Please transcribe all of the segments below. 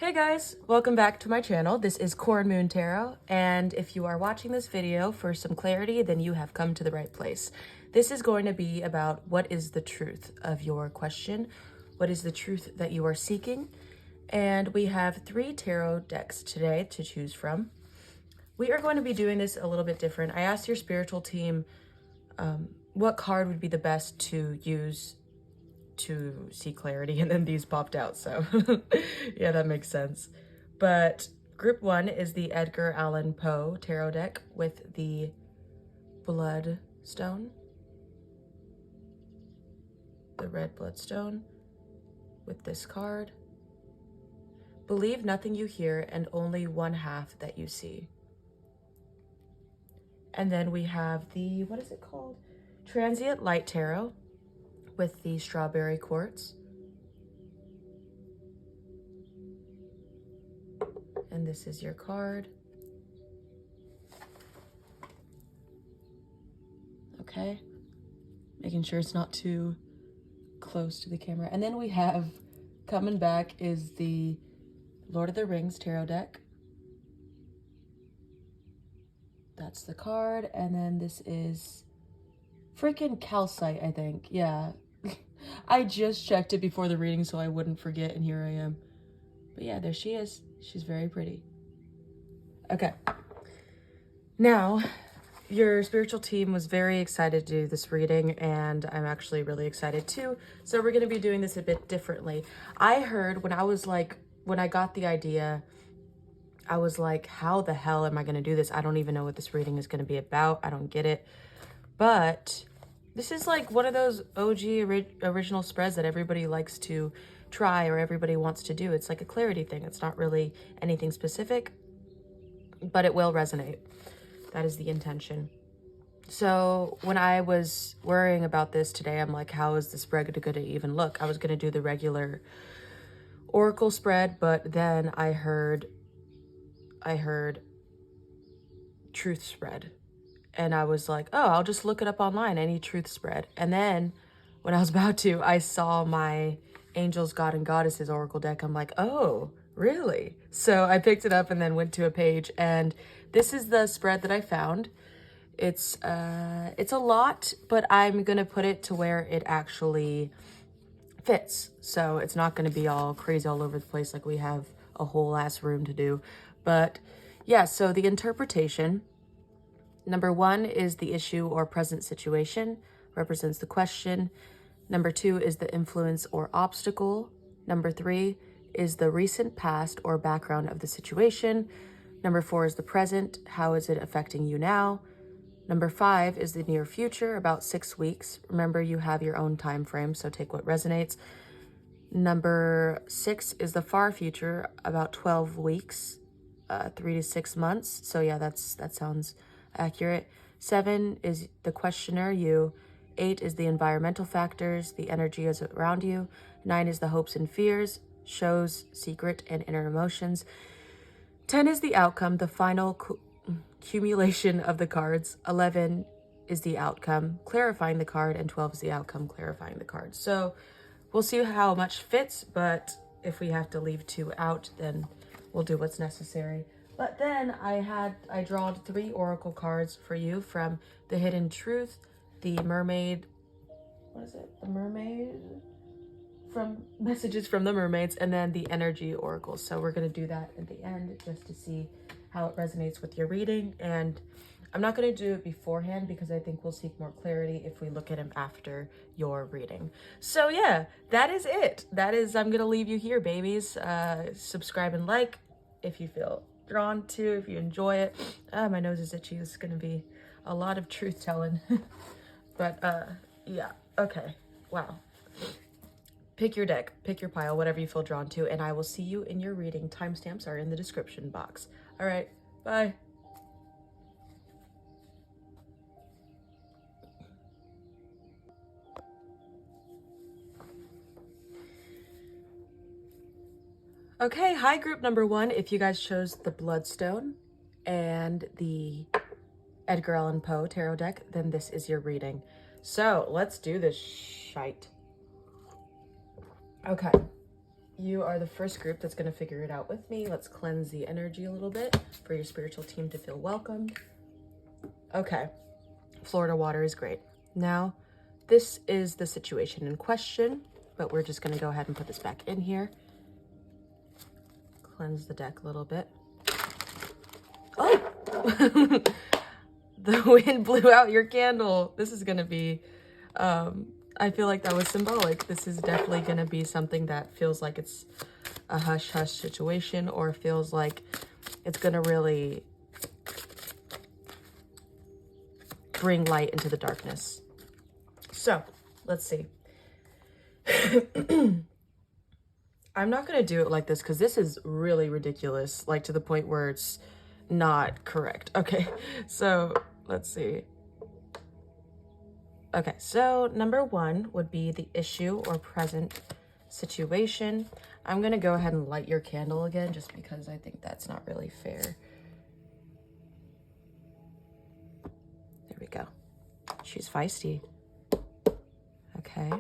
Hey guys, welcome back to my channel. This is Cornmoon Tarot, and if you are watching this video for some clarity, then you have come to the right place. This is going to be about what is the truth of your question, what is the truth that you are seeking, and we have 3 tarot decks today to choose from. We are going to be doing this a little bit different. I asked your spiritual team what card would be the best to use to see clarity, and then these popped out, so yeah, that makes sense. But group 1 is the Edgar Allan Poe tarot deck with the bloodstone, the red bloodstone with this card. Believe nothing you hear and only one half that you see. And then we have the, what is it called? Transient Light Tarot with the strawberry quartz. And this is your card. Okay. Making sure it's not too close to the camera. And then we have, coming back is the Lord of the Rings tarot deck. That's the card. And then this is freaking calcite, I think. Yeah. I just checked it before the reading so I wouldn't forget, and here I am. But yeah, there she is. She's very pretty. Okay. Now, your spiritual team was very excited to do this reading, and I'm actually really excited too. So we're going to be doing this a bit differently. I heard when I got the idea, I was like, how the hell am I going to do this? I don't even know what this reading is going to be about. I don't get it. But this is like one of those OG original spreads that everybody likes to try or everybody wants to do. It's like a clarity thing. It's not really anything specific, but it will resonate. That is the intention. So when I was worrying about this today, I'm like, how is the spread going to even look? I was going to do the regular oracle spread, but then I heard truth spread. And I was like, oh, I'll just look it up online, any truth spread. And then when I was about to, I saw my Angels, God, and Goddesses oracle deck. I'm like, oh, really? So I picked it up and then went to a page. And this is the spread that I found. It's a lot, but I'm going to put it to where it actually fits. So it's not going to be all crazy all over the place like we have a whole ass room to do. But yeah, so the interpretation. Number 1 is the issue or present situation, represents the question. Number 2 is the influence or obstacle. Number 3 is the recent past or background of the situation. Number 4 is the present, how is it affecting you now? Number 5 is the near future, about 6 weeks. Remember, you have your own time frame, so take what resonates. Number 6 is the far future, about 12 weeks, 3 to 6 months. So yeah, that sounds accurate. 7 is the questioner, you. 8 is the environmental factors, the energy is around you. 9 is the hopes and fears, shows, secret, and inner emotions. 10 is the outcome, the final accumulation of the cards. 11 is the outcome, clarifying the card, and 12 is the outcome, clarifying the card. So we'll see how much fits, but if we have to leave 2 out, then we'll do what's necessary. But then I drawn 3 oracle cards for you from the Hidden Truth, the Mermaid, what is it? The Mermaid? From Messages from the Mermaids, and then the Energy Oracle. So we're going to do that at the end just to see how it resonates with your reading. And I'm not going to do it beforehand because I think we'll seek more clarity if we look at them after your reading. So yeah, that is it. I'm going to leave you here, babies. Subscribe and like if you feel drawn to, if you enjoy it. My nose is itchy. This is going to be a lot of truth telling. But yeah, okay. Wow. Pick your deck, pick your pile, whatever you feel drawn to, and I will see you in your reading. Timestamps are in the description box. All right, bye. Okay, hi group number 1. If you guys chose the Bloodstone and the Edgar Allan Poe tarot deck, then this is your reading. So let's do this shite. Okay, You are the first group that's going to figure it out with me. Let's cleanse the energy a little bit for your spiritual team to feel welcomed. Okay, Florida water is great. Now, this is the situation in question, but we're just going to go ahead and put this back in here. Cleanse the deck a little bit. Oh! The wind blew out your candle. This is going to be, I feel like that was symbolic. This is definitely going to be something that feels like it's a hush-hush situation, or feels like it's going to really bring light into the darkness. So, let's see. I'm not going to do it like this because this is really ridiculous, like to the point where it's not correct. Okay, so let's see. Okay, so number 1 would be the issue or present situation. I'm going to go ahead and light your candle again just because I think that's not really fair. There we go. She's feisty. Okay.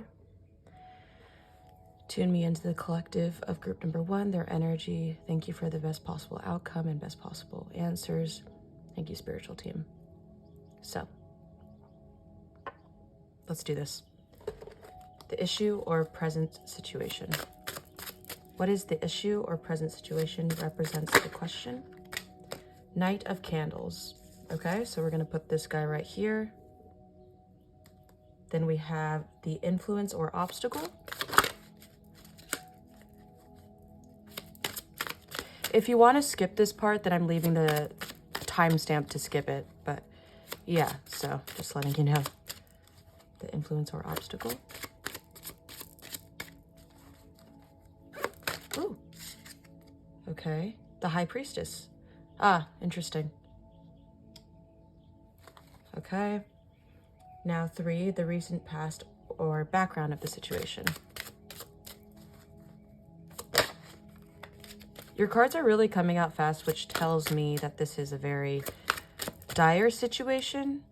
Tune me into the collective of group number 1, their energy. Thank you for the best possible outcome and best possible answers. Thank you, spiritual team. So, let's do this. The issue or present situation. What is the issue or present situation represents the question? Knight of Candles. Okay, so we're going to put this guy right here. Then we have the influence or obstacle. If you want to skip this part, then I'm leaving the timestamp to skip it. But yeah, so just letting you know. The influence or obstacle. Ooh. Okay. The High Priestess. Ah, interesting. Okay. Now 3, the recent past or background of the situation. Your cards are really coming out fast, which tells me that this is a very dire situation.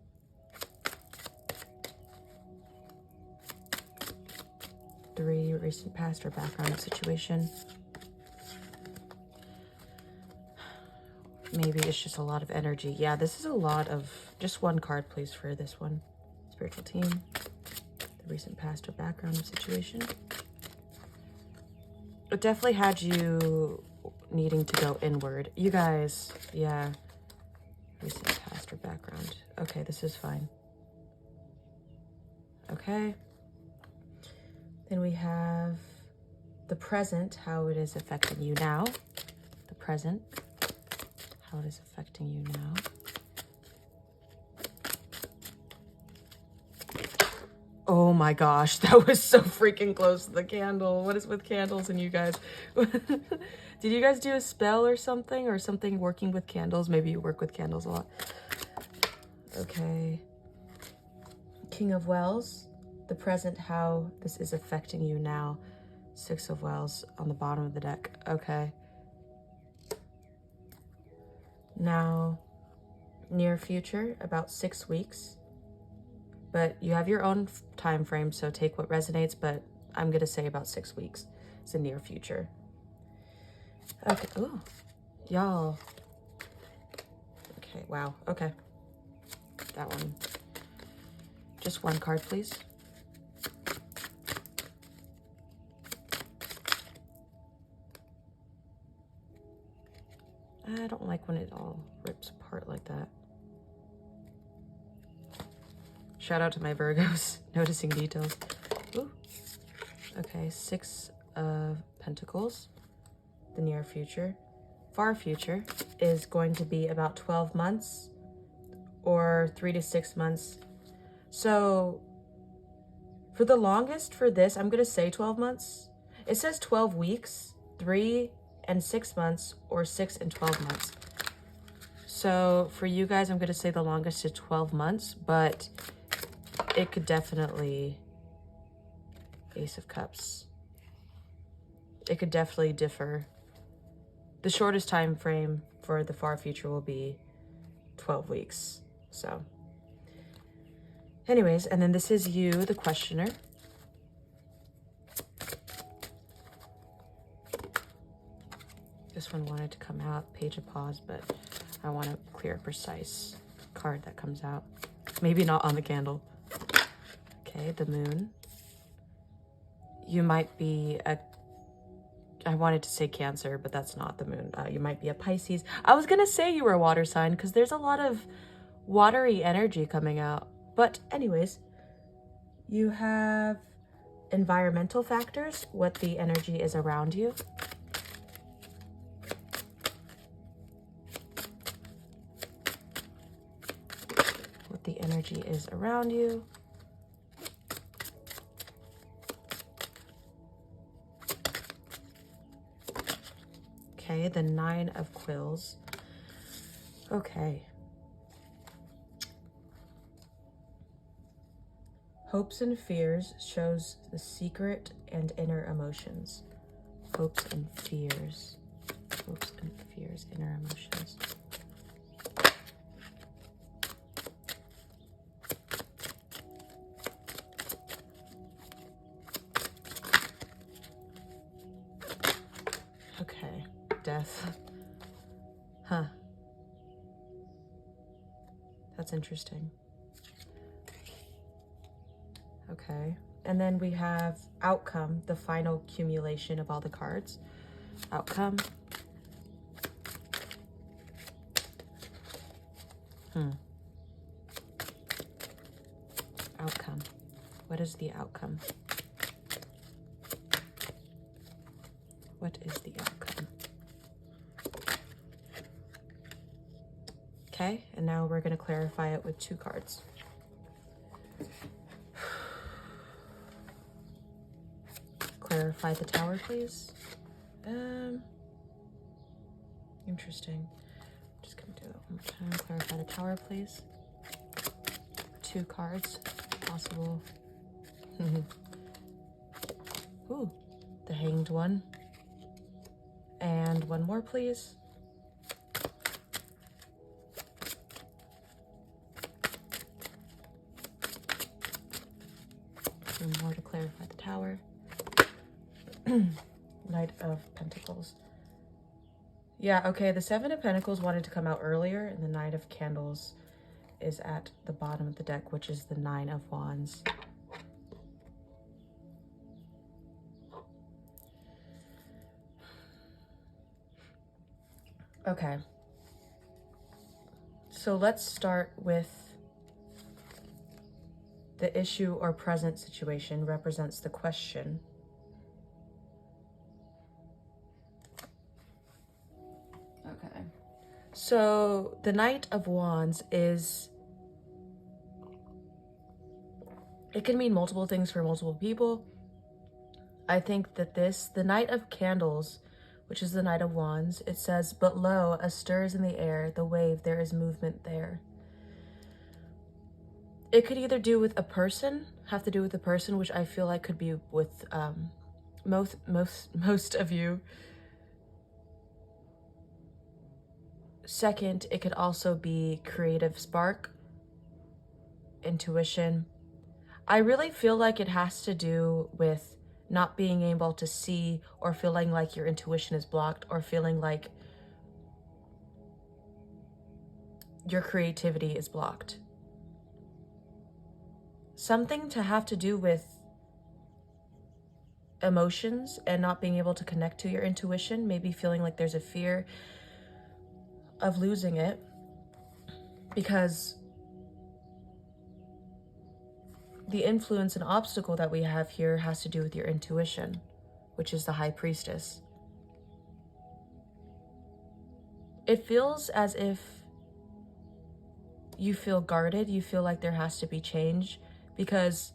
Three, recent past or background of situation. Maybe it's just a lot of energy. Yeah, this is a lot of... Just 1 card, please, for this one. Spiritual team. The recent past or background of situation. It definitely had you needing to go inward. You guys, yeah. Recent past or background. Okay, this is fine. Okay. Then we have the present, how it is affecting you now. The present, how it is affecting you now. Oh my gosh, that was so freaking close to the candle. What is with candles and you guys? Did you guys do a spell or something working with candles? Maybe you work with candles a lot. Okay. King of Wells, the present, how this is affecting you now. 6 of Wells on the bottom of the deck. Okay. Now, near future, about 6 weeks. But you have your own time frame, so take what resonates, but I'm going to say about 6 weeks. It's the near future. Okay. Ooh. Y'all. Okay, wow. Okay. That one. Just 1 card, please. I don't like when it all rips apart like that. Shout out to my Virgos, noticing details. Ooh. Okay, 6 of Pentacles, the near future. Far future is going to be about 12 months or 3 to 6 months. So for the longest for this, I'm going to say 12 months. It says 12 weeks, 3 and 6 months, or 6 and 12 months. So for you guys, I'm going to say the longest is 12 months, but it could definitely, Ace of Cups. It could definitely differ. The shortest time frame for the far future will be 12 weeks. So anyways, and then this is you, the questioner. This one wanted to come out, Page of Paws, but I want a clear, precise card that comes out. Maybe not on the candle. Okay, the Moon. You might be a... I wanted to say Cancer, but that's not the Moon. You might be a Pisces. I was going to say you were a water sign because there's a lot of watery energy coming out. But anyways, you have environmental factors, what the energy is around you. What the energy is around you. Okay, the Nine of Quills. Okay. Hopes and fears shows the secret and inner emotions. Hopes and fears. Hopes and fears, inner emotions. Okay, Death. Huh. That's interesting. Okay, and then we have Outcome, the final accumulation of all the cards. Outcome. Outcome. What is the outcome? What is the outcome? Okay, and now we're going to clarify it with 2 cards. Clarify the Tower, please. Interesting. I'm just gonna do it one more time. Clarify the Tower, please. 2 cards, possible. Ooh, the Hanged One. And 1 more, please. 1 more to clarify the Tower. Knight of Pentacles. Yeah, okay, the 7 of Pentacles wanted to come out earlier, and the Knight of Candles is at the bottom of the deck, which is the 9 of Wands. Okay. So let's start with the issue or present situation represents the question. Okay. So the Knight of Wands is, it can mean multiple things for multiple people. I think that the Knight of Candles, which is the Knight of Wands, it says, but lo, a stir is in the air, the wave, there is movement there. It could either do with a person, have to do with a person, which I feel like could be with most of you. Second, it could also be creative spark, intuition. I really feel like it has to do with not being able to see, or feeling like your intuition is blocked, or feeling like your creativity is blocked. Something to have to do with emotions and not being able to connect to your intuition, maybe feeling like there's a fear of losing it, because the influence and obstacle that we have here has to do with your intuition, which is the High Priestess. It feels as if you feel guarded, you feel like there has to be change, because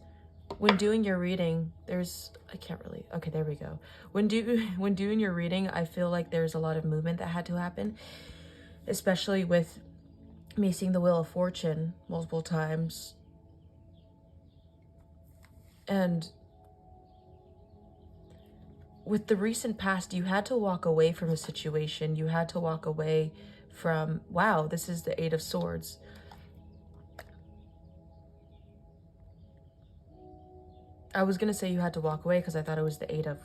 when doing your reading, okay, there we go. When doing your reading, I feel like there's a lot of movement that had to happen, especially with me seeing the Wheel of Fortune multiple times. And with the recent past, you had to walk away from a situation. You had to walk away from, wow, this is the 8 of Swords. I was going to say you had to walk away because I thought it was the 8 of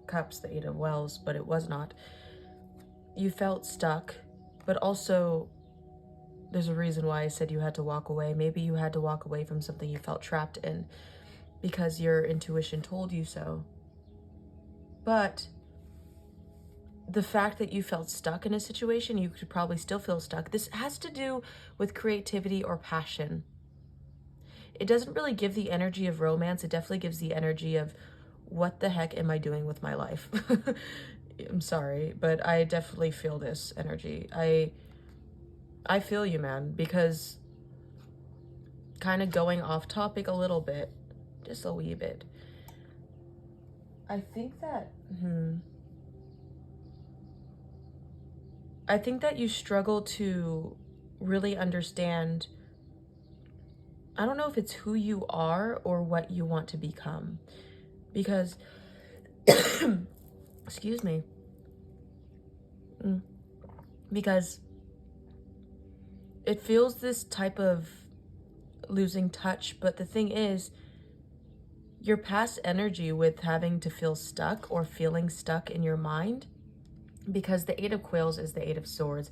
Cups, the Eight of Wells, but it was not. You felt stuck, but also there's a reason why I said you had to walk away. Maybe you had to walk away from something you felt trapped in because your intuition told you so. But the fact that you felt stuck in a situation, you could probably still feel stuck. This has to do with creativity or passion. It doesn't really give the energy of romance. It definitely gives the energy of, what the heck am I doing with my life? I'm sorry, but I definitely feel this energy. I feel you, man, because kind of going off topic a little bit, just a wee bit. I think that, I think that you struggle to really understand, I don't know if it's who you are or what you want to become, because, excuse me, because it feels this type of losing touch. But the thing is, your past energy with having to feel stuck or feeling stuck in your mind, because the Eight of Quails is the Eight of Swords.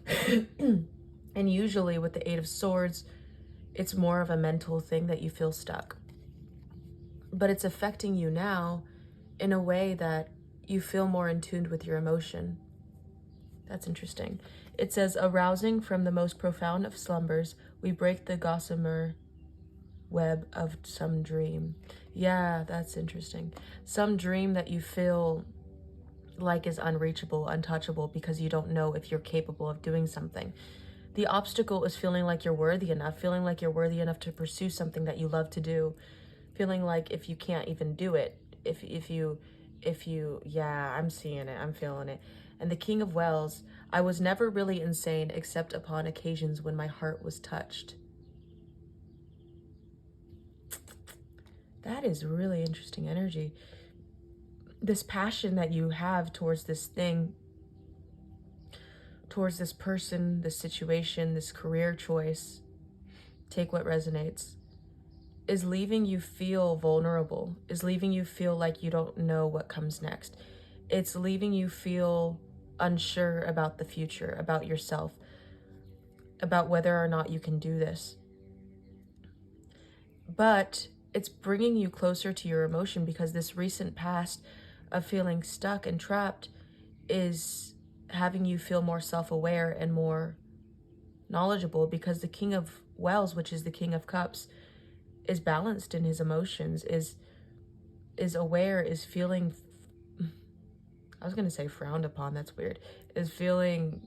And usually with the Eight of Swords, it's more of a mental thing that you feel stuck. But it's affecting you now in a way that you feel more in tune with your emotion. That's interesting. It says, arousing from the most profound of slumbers, we break the gossamer web of some dream. Yeah, that's interesting. Some dream that you feel like is unreachable, untouchable, because you don't know if you're capable of doing something. The obstacle is feeling like you're worthy enough, feeling like you're worthy enough to pursue something that you love to do, feeling like if you can't even do it, if you, yeah, I'm seeing it, I'm feeling it. And the King of Wells, I was never really insane except upon occasions when my heart was touched. That is really interesting energy. This passion that you have towards this thing, towards this person, this situation, this career choice, take what resonates, is leaving you feel vulnerable, is leaving you feel like you don't know what comes next. It's leaving you feel unsure about the future, about yourself, about whether or not you can do this. But it's bringing you closer to your emotion, because this recent past of feeling stuck and trapped is having you feel more self-aware and more knowledgeable, because the King of Wells, which is the King of Cups, is balanced in his emotions, is aware, is feeling, I was going to say frowned upon, that's weird, is feeling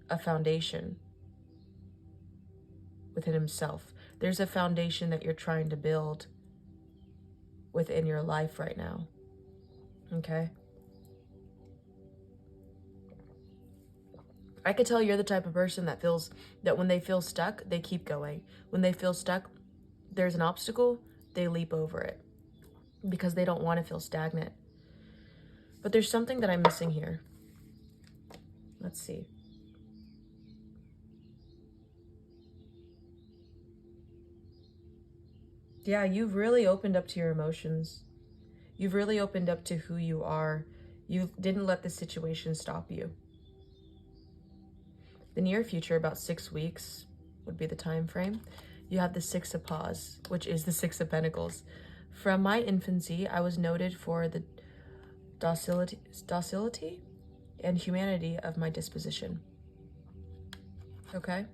a foundation within himself. There's a foundation that you're trying to build within your life right now. Okay? I could tell you're the type of person that feels that when they feel stuck, they keep going. When they feel stuck, there's an obstacle, they leap over it because they don't want to feel stagnant. But there's something that I'm missing here. Let's see. Yeah, you've really opened up to your emotions. You've really opened up to who you are. You didn't let the situation stop you. The near future, about 6 weeks would be the time frame. You have the Six of Paws, which is the Six of Pentacles. From my infancy, I was noted for the docility and humanity of my disposition. Okay?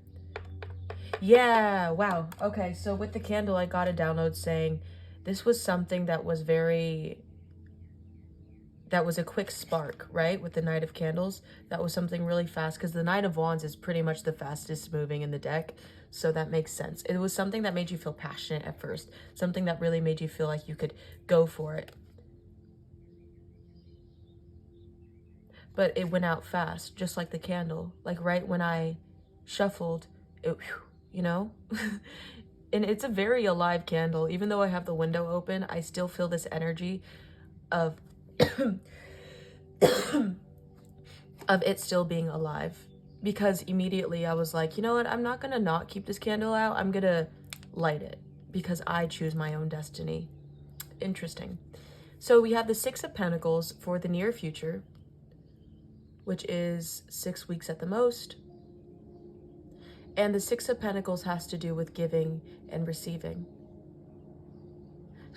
Yeah, wow. Okay, so with the candle, I got a download saying this was something that was a quick spark, right? With the Knight of Candles, that was something really fast, because the Knight of Wands is pretty much the fastest moving in the deck, so that makes sense. It was something that made you feel passionate at first, something that really made you feel like you could go for it. But it went out fast, just like the candle. Like right when I shuffled, it, you know? And it's a very alive candle. Even though I have the window open, I still feel this energy of of it still being alive, because immediately I was like, you know what, I'm not gonna not keep this candle out, I'm gonna light it, because I choose my own destiny. Interesting. So we have the Six of Pentacles for the near future, which is 6 weeks at the most. And the Six of Pentacles has to do with giving and receiving.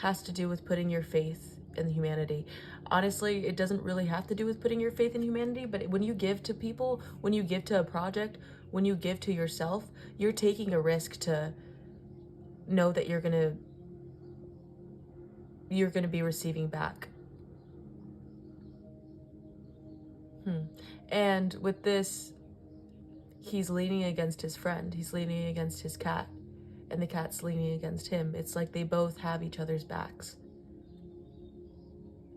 Has to do with putting your faith in humanity. Honestly, it doesn't really have to do with putting your faith in humanity, but when you give to people, when you give to a project, when you give to yourself, you're taking a risk to know that you're gonna be receiving back. And with this, he's leaning against his friend. He's leaning against his cat, and the cat's leaning against him. It's like they both have each other's backs.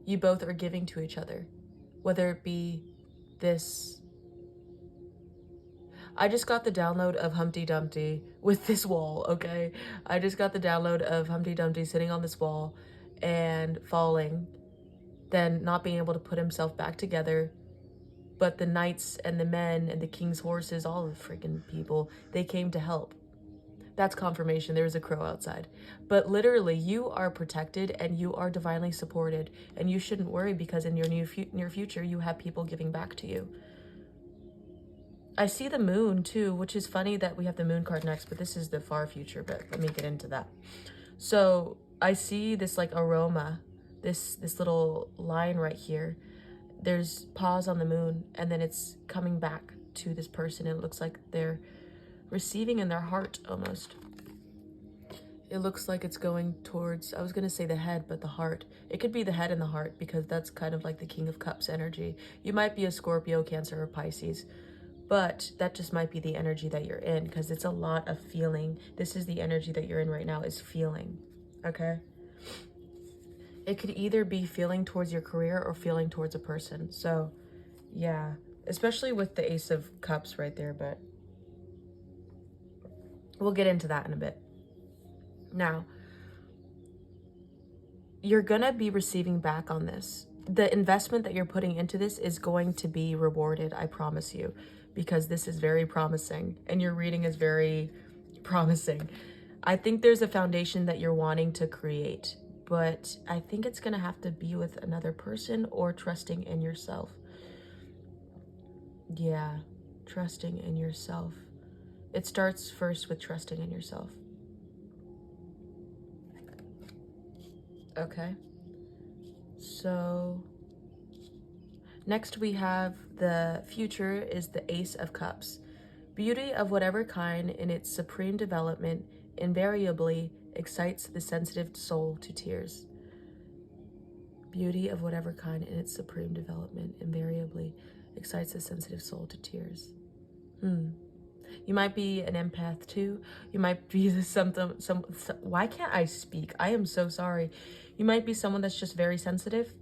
You both are giving to each other, whether it be this. I just got the download of Humpty Dumpty with this wall, okay? I just got the download of Humpty Dumpty sitting on this wall and falling, then not being able to put himself back together. But the knights and the men and the king's horses, all the freaking people, they came to help. That's confirmation. There was a crow outside. But literally, you are protected and you are divinely supported. And you shouldn't worry, because in your near future, you have people giving back to you. I see the moon too, which is funny that we have the moon card next, but this is the far future, but let me get into that. So I see this like aroma, this little line right here. There's pause on the moon, and then it's coming back to this person. It looks like they're receiving in their heart almost. It looks like it's going towards, I was going to say the head, but the heart. It could be the head and the heart, because that's kind of like the King of Cups energy. You might be a Scorpio, Cancer, or Pisces, but that just might be the energy that you're in, because it's a lot of feeling. This is the energy that you're in right now, is feeling, okay? It could either be feeling towards your career or feeling towards a person. So, yeah, especially with the Ace of Cups right there, but we'll get into that in a bit. Now, you're going to be receiving back on this. The investment that you're putting into this is going to be rewarded, I promise you, because this is very promising and your reading is very promising. I think there's a foundation that you're wanting to create, but I think it's going to have to be with another person or trusting in yourself. Yeah, trusting in yourself. It starts first with trusting in yourself. Okay. So next we have the future is the Ace of Cups. Beauty of whatever kind in its supreme development invariably excites the sensitive soul to tears. Beauty of whatever kind in its supreme development invariably excites the sensitive soul to tears. You might be an empath too. You might be why can't I speak? I am so sorry. You might be someone that's just very sensitive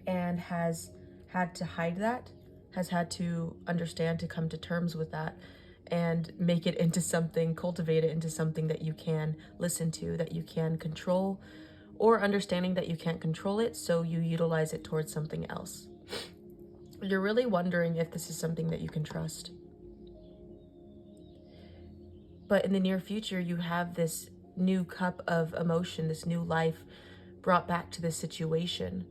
and has had to hide that, has had to understand, to come to terms with that, and make it into something, cultivate it into something that you can listen to, that you can control, or understanding that you can't control it, so you utilize it towards something else. You're really wondering if this is something that you can trust. But in the near future, you have this new cup of emotion, this new life brought back to this situation.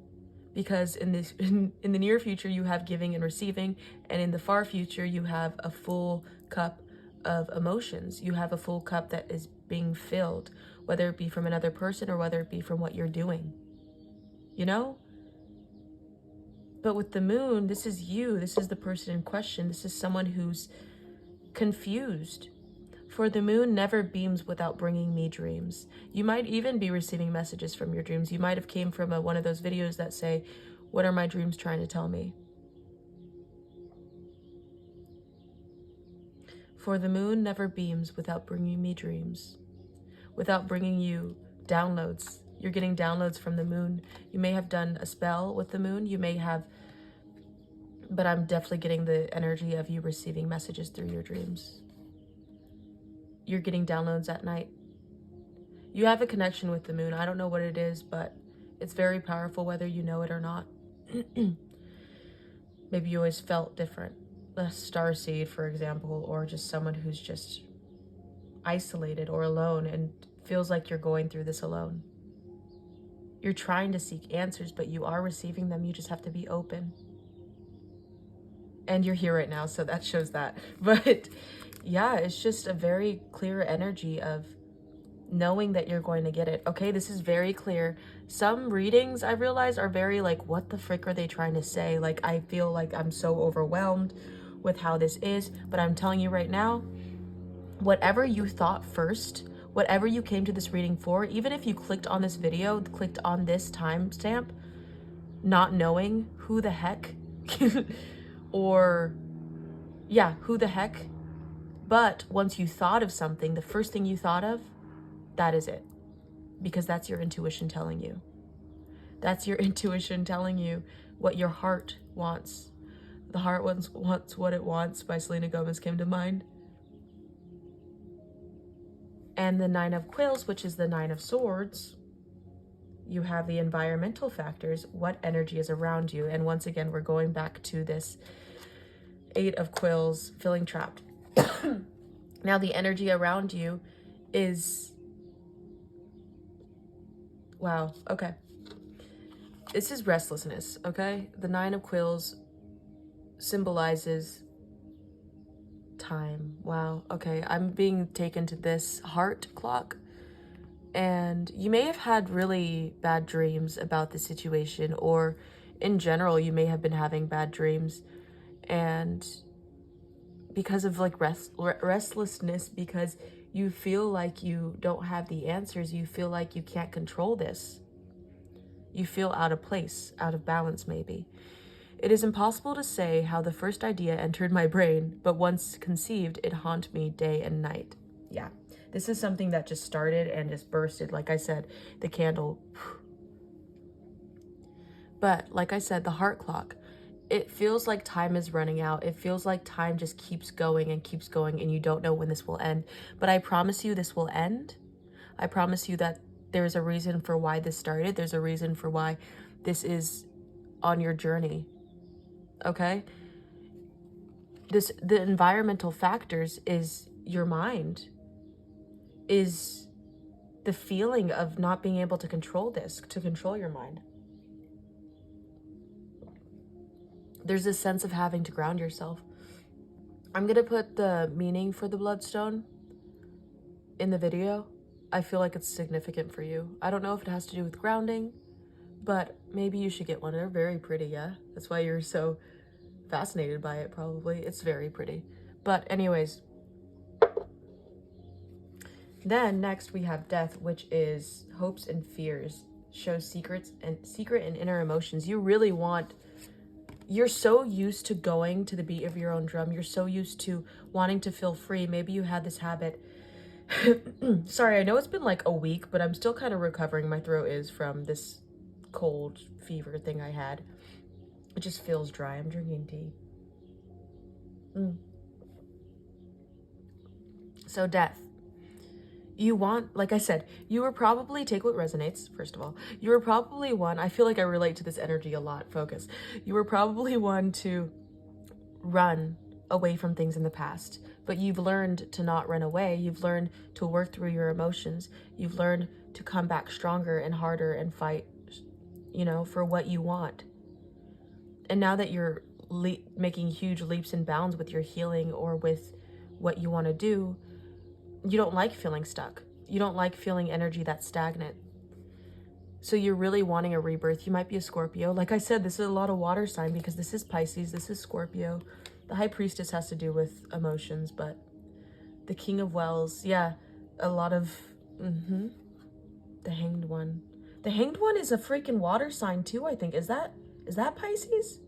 Because in the near future, you have giving and receiving, and in the far future, you have a full cup of emotions. You have a full cup that is being filled, whether it be from another person or whether it be from what you're doing. You know? But with the moon, this is you. This is the person in question. This is someone who's confused. For the moon never beams without bringing me dreams. You might even be receiving messages from your dreams. You might have came from one of those videos that say, what are my dreams trying to tell me? For the moon never beams without bringing me dreams. Without bringing you downloads. You're getting downloads from the moon. You may have done a spell with the moon. You may have, but I'm definitely getting the energy of you receiving messages through your dreams. You're getting downloads at night. You have a connection with the moon. I don't know what it is, but it's very powerful whether you know it or not. Maybe you always felt different. A starseed, for example, or just someone who's just isolated or alone and feels like you're going through this alone. You're trying to seek answers, but you are receiving them. You just have to be open. And you're here right now, so that shows that. But yeah, it's just a very clear energy of knowing that you're going to get it. Okay, this is very clear. Some readings, I realize, are very like, what the frick are they trying to say? Like, I feel like I'm so overwhelmed with how this is. But I'm telling you right now, whatever you thought first, whatever you came to this reading for, even if you clicked on this video, clicked on this timestamp, not knowing who the heck, or yeah, who the heck, but once you thought of something, the first thing you thought of, that is it. Because that's your intuition telling you. That's your intuition telling you what your heart wants. The Heart wants what it wants by Selena Gomez came to mind. And the Nine of Quills, which is the Nine of Swords, you have the environmental factors, what energy is around you. And once again, we're going back to this Eight of Quills, feeling trapped. Now the energy around you is, wow, okay. This is restlessness, okay? The Nine of Quills symbolizes time. Wow, okay. I'm being taken to this heart clock. And you may have had really bad dreams about the situation, or in general, you may have been having bad dreams. And because of like restlessness, because you feel like you don't have the answers, you feel like you can't control this. You feel out of place, out of balance maybe. It is impossible to say how the first idea entered my brain, but once conceived, it haunted me day and night. Yeah, this is something that just started and just bursted. Like I said, the candle. But like I said, the heart clock, it feels like time is running out. It feels like time just keeps going and you don't know when this will end. But I promise you this will end. I promise you that there's a reason for why this started. There's a reason for why this is on your journey. Okay? The environmental factors is your mind, is the feeling of not being able to control this, to control your mind. There's this sense of having to ground yourself. I'm going to put the meaning for the bloodstone in the video. I feel like it's significant for you. I don't know if it has to do with grounding, but maybe you should get one. They're very pretty, yeah? That's why you're so fascinated by it, probably. It's very pretty. But anyways, then next we have Death, which is hopes and fears. Shows secret and inner emotions. You really want... You're so used to going to the beat of your own drum. You're so used to wanting to feel free. Maybe you had this habit. Sorry, I know it's been like a week, but I'm still kind of recovering. My throat is from this cold fever thing I had. It just feels dry. I'm drinking tea. So Death. You want, like I said, you were probably, take what resonates, first of all. You were probably one, I feel like I relate to this energy a lot, focus. You were probably one to run away from things in the past, but you've learned to not run away. You've learned to work through your emotions. You've learned to come back stronger and harder and fight, you know, for what you want. And now that you're making huge leaps and bounds with your healing or with what you want to do, you don't like feeling stuck. You don't like feeling energy that's stagnant. So you're really wanting a rebirth. You might be a Scorpio. Like I said, this is a lot of water sign because this is Pisces, this is Scorpio. The High Priestess has to do with emotions, but the King of Wells, yeah, a lot of, the Hanged One. The Hanged One is a freaking water sign too, I think. Is that Pisces?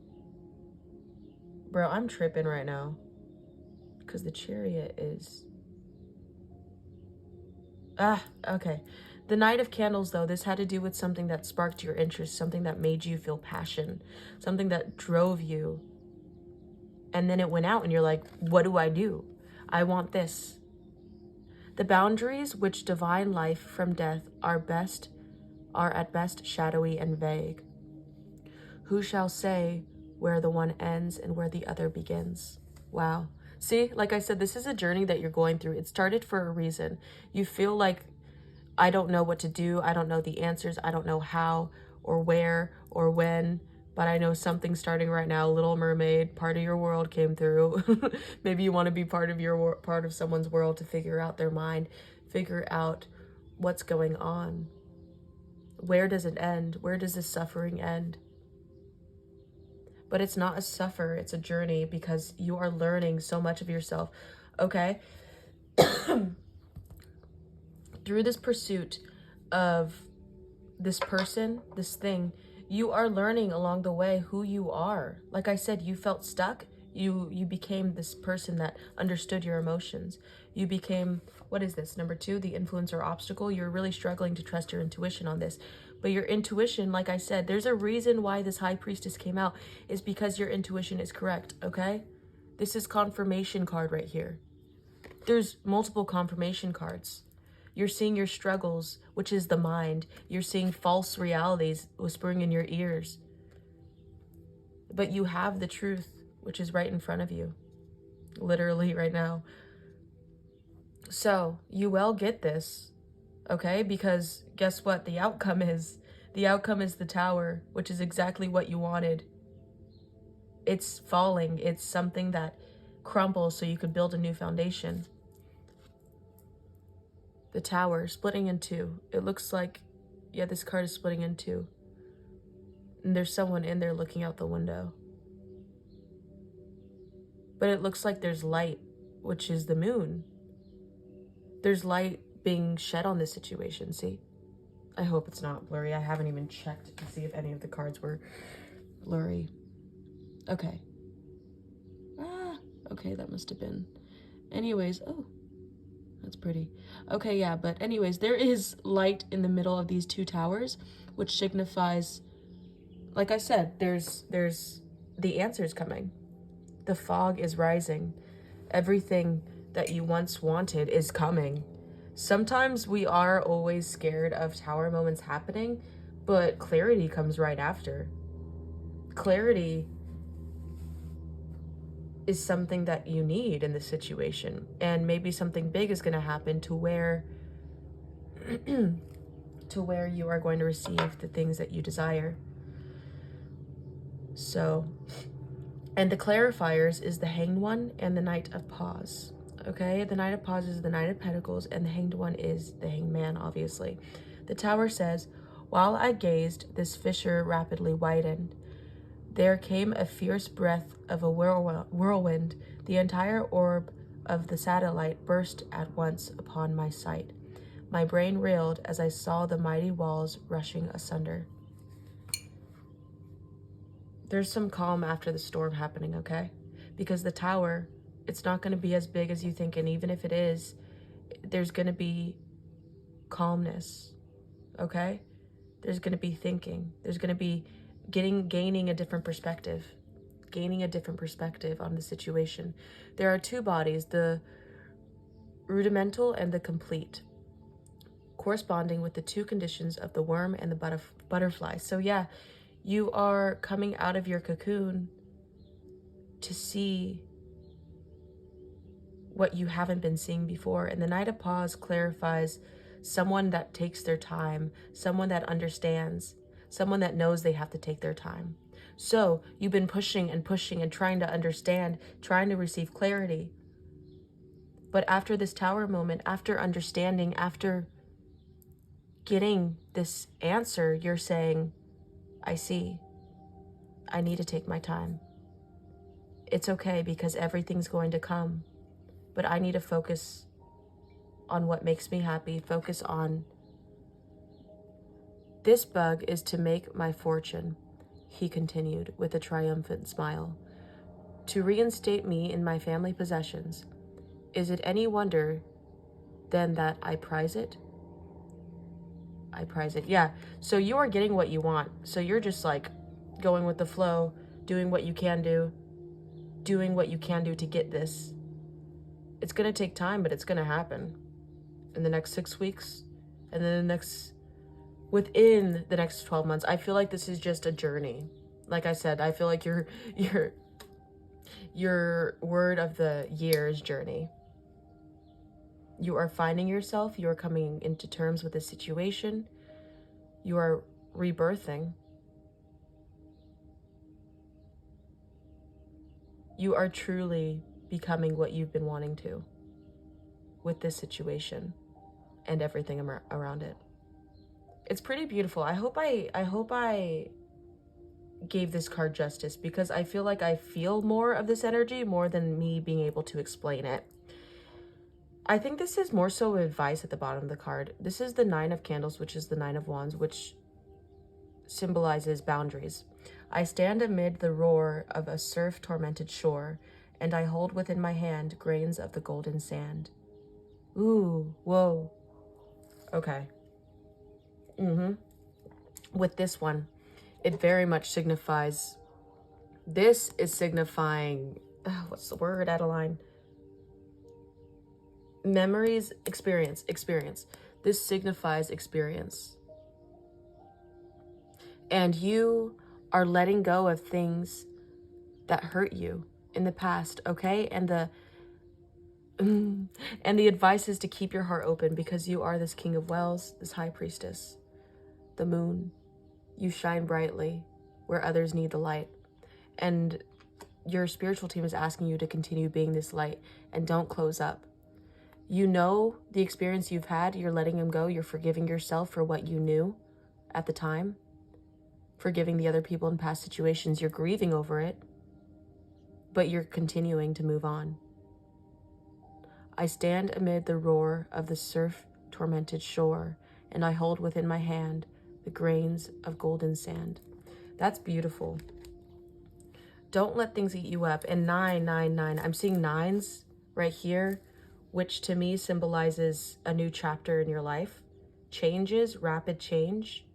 Bro, I'm tripping right now. Because the Chariot is... okay. The Knight of Candles, though, this had to do with something that sparked your interest, something that made you feel passion, something that drove you. And then it went out and you're like, what do? I want this. The boundaries which divine life from death are at best shadowy and vague. Who shall say where the one ends and where the other begins? Wow. See, like I said, this is a journey that you're going through. It started for a reason. You feel like I don't know what to do. I don't know the answers. I don't know how or where or when, but I know something's starting right now. Little Mermaid, part of your world came through. Maybe you want to be part of someone's world to figure out their mind, figure out what's going on. Where does it end? Where does this suffering end? But it's not a suffer, it's a journey, because you are learning so much of yourself. Okay? Through this pursuit of this person, this thing, you are learning along the way who you are. Like I said, you felt stuck. You became this person that understood your emotions. You became, what is this, number 2, the influencer obstacle? You're really struggling to trust your intuition on this. But your intuition, like I said, there's a reason why this high priestess came out, is because your intuition is correct, okay? This is confirmation card right here. There's multiple confirmation cards. You're seeing your struggles, which is the mind. You're seeing false realities whispering in your ears. But you have the truth, which is right in front of you. Literally right now. So, you will get this, okay? Because guess what the outcome is? The outcome is the Tower, which is exactly what you wanted. It's falling. It's something that crumbles so you could build a new foundation. The Tower, splitting in 2. It looks like, yeah, this card is splitting in 2. And there's someone in there looking out the window. But it looks like there's light, which is the moon. There's light being shed on this situation, see? I hope it's not blurry. I haven't even checked to see if any of the cards were blurry. Okay. Okay, that must have been. Anyways, oh, that's pretty. Okay, yeah, but anyways, there is light in the middle of these 2 towers, which signifies, like I said, there's the answers coming. The fog is rising. Everything that you once wanted is coming. Sometimes we are always scared of Tower moments happening, but clarity comes right after. Clarity is something that you need in this situation, and maybe something big is going to happen to where you are going to receive the things that you desire. So, and the clarifiers is the Hanged One and the Knight of Paws. Okay, the Knight of Paws is the Knight of Pentacles, and the Hanged One is the Hanged Man, obviously. The Tower says, while I gazed, this fissure rapidly widened. There came a fierce breath of a whirlwind. The entire orb of the satellite burst at once upon my sight. My brain reeled as I saw the mighty walls rushing asunder. There's some calm after the storm happening, okay? Because the Tower, it's not going to be as big as you think, and even if it is, there's going to be calmness, okay? There's going to be thinking. There's going to be gaining a different perspective. Gaining a different perspective on the situation. There are 2 bodies, the rudimental and the complete, corresponding with the 2 conditions of the worm and the butterfly. So yeah, you are coming out of your cocoon to see what you haven't been seeing before. And the Knight of Paws clarifies someone that takes their time, someone that understands, someone that knows they have to take their time. So you've been pushing and pushing and trying to understand, trying to receive clarity. But after this Tower moment, after understanding, after getting this answer, you're saying, I see. I need to take my time. It's okay because everything's going to come. But I need to focus on what makes me happy. Focus on this bug is to make my fortune, he continued with a triumphant smile. To reinstate me in my family possessions. Is it any wonder then that I prize it? I prize it. Yeah. So you are getting what you want. So you're just like going with the flow, doing what you can do, to get this. It's going to take time, but it's going to happen in the next 6 weeks, and then within the next 12 months. I feel like this is just a journey. Like I said, I feel like your word of the year is journey. You are finding yourself. You are coming into terms with the situation. You are rebirthing. You are truly becoming what you've been wanting to with this situation and everything around it. It's pretty beautiful. I hope I gave this card justice, because I feel like I feel more of this energy more than me being able to explain it. I think this is more so advice at the bottom of the card. This is the Nine of Candles, which is the Nine of Wands, which symbolizes boundaries. I stand amid the roar of a surf-tormented shore, and I hold within my hand grains of the golden sand. Ooh, whoa. Okay. With this one, it very much signifies, this is signifying, what's the word, Adeline? Memories, experience. This signifies experience. And you are letting go of things that hurt you in the past, okay? And the advice is to keep your heart open, because you are this King of Wells, this High Priestess, the moon. You shine brightly where others need the light. And your spiritual team is asking you to continue being this light, and don't close up. You know the experience you've had, you're letting them go, you're forgiving yourself for what you knew at the time, forgiving the other people in past situations, you're grieving over it, but you're continuing to move on. I stand amid the roar of the surf-tormented shore, and I hold within my hand the grains of golden sand. That's beautiful. Don't let things eat you up. And 999, I'm seeing nines right here, which to me symbolizes a new chapter in your life. Changes, rapid change.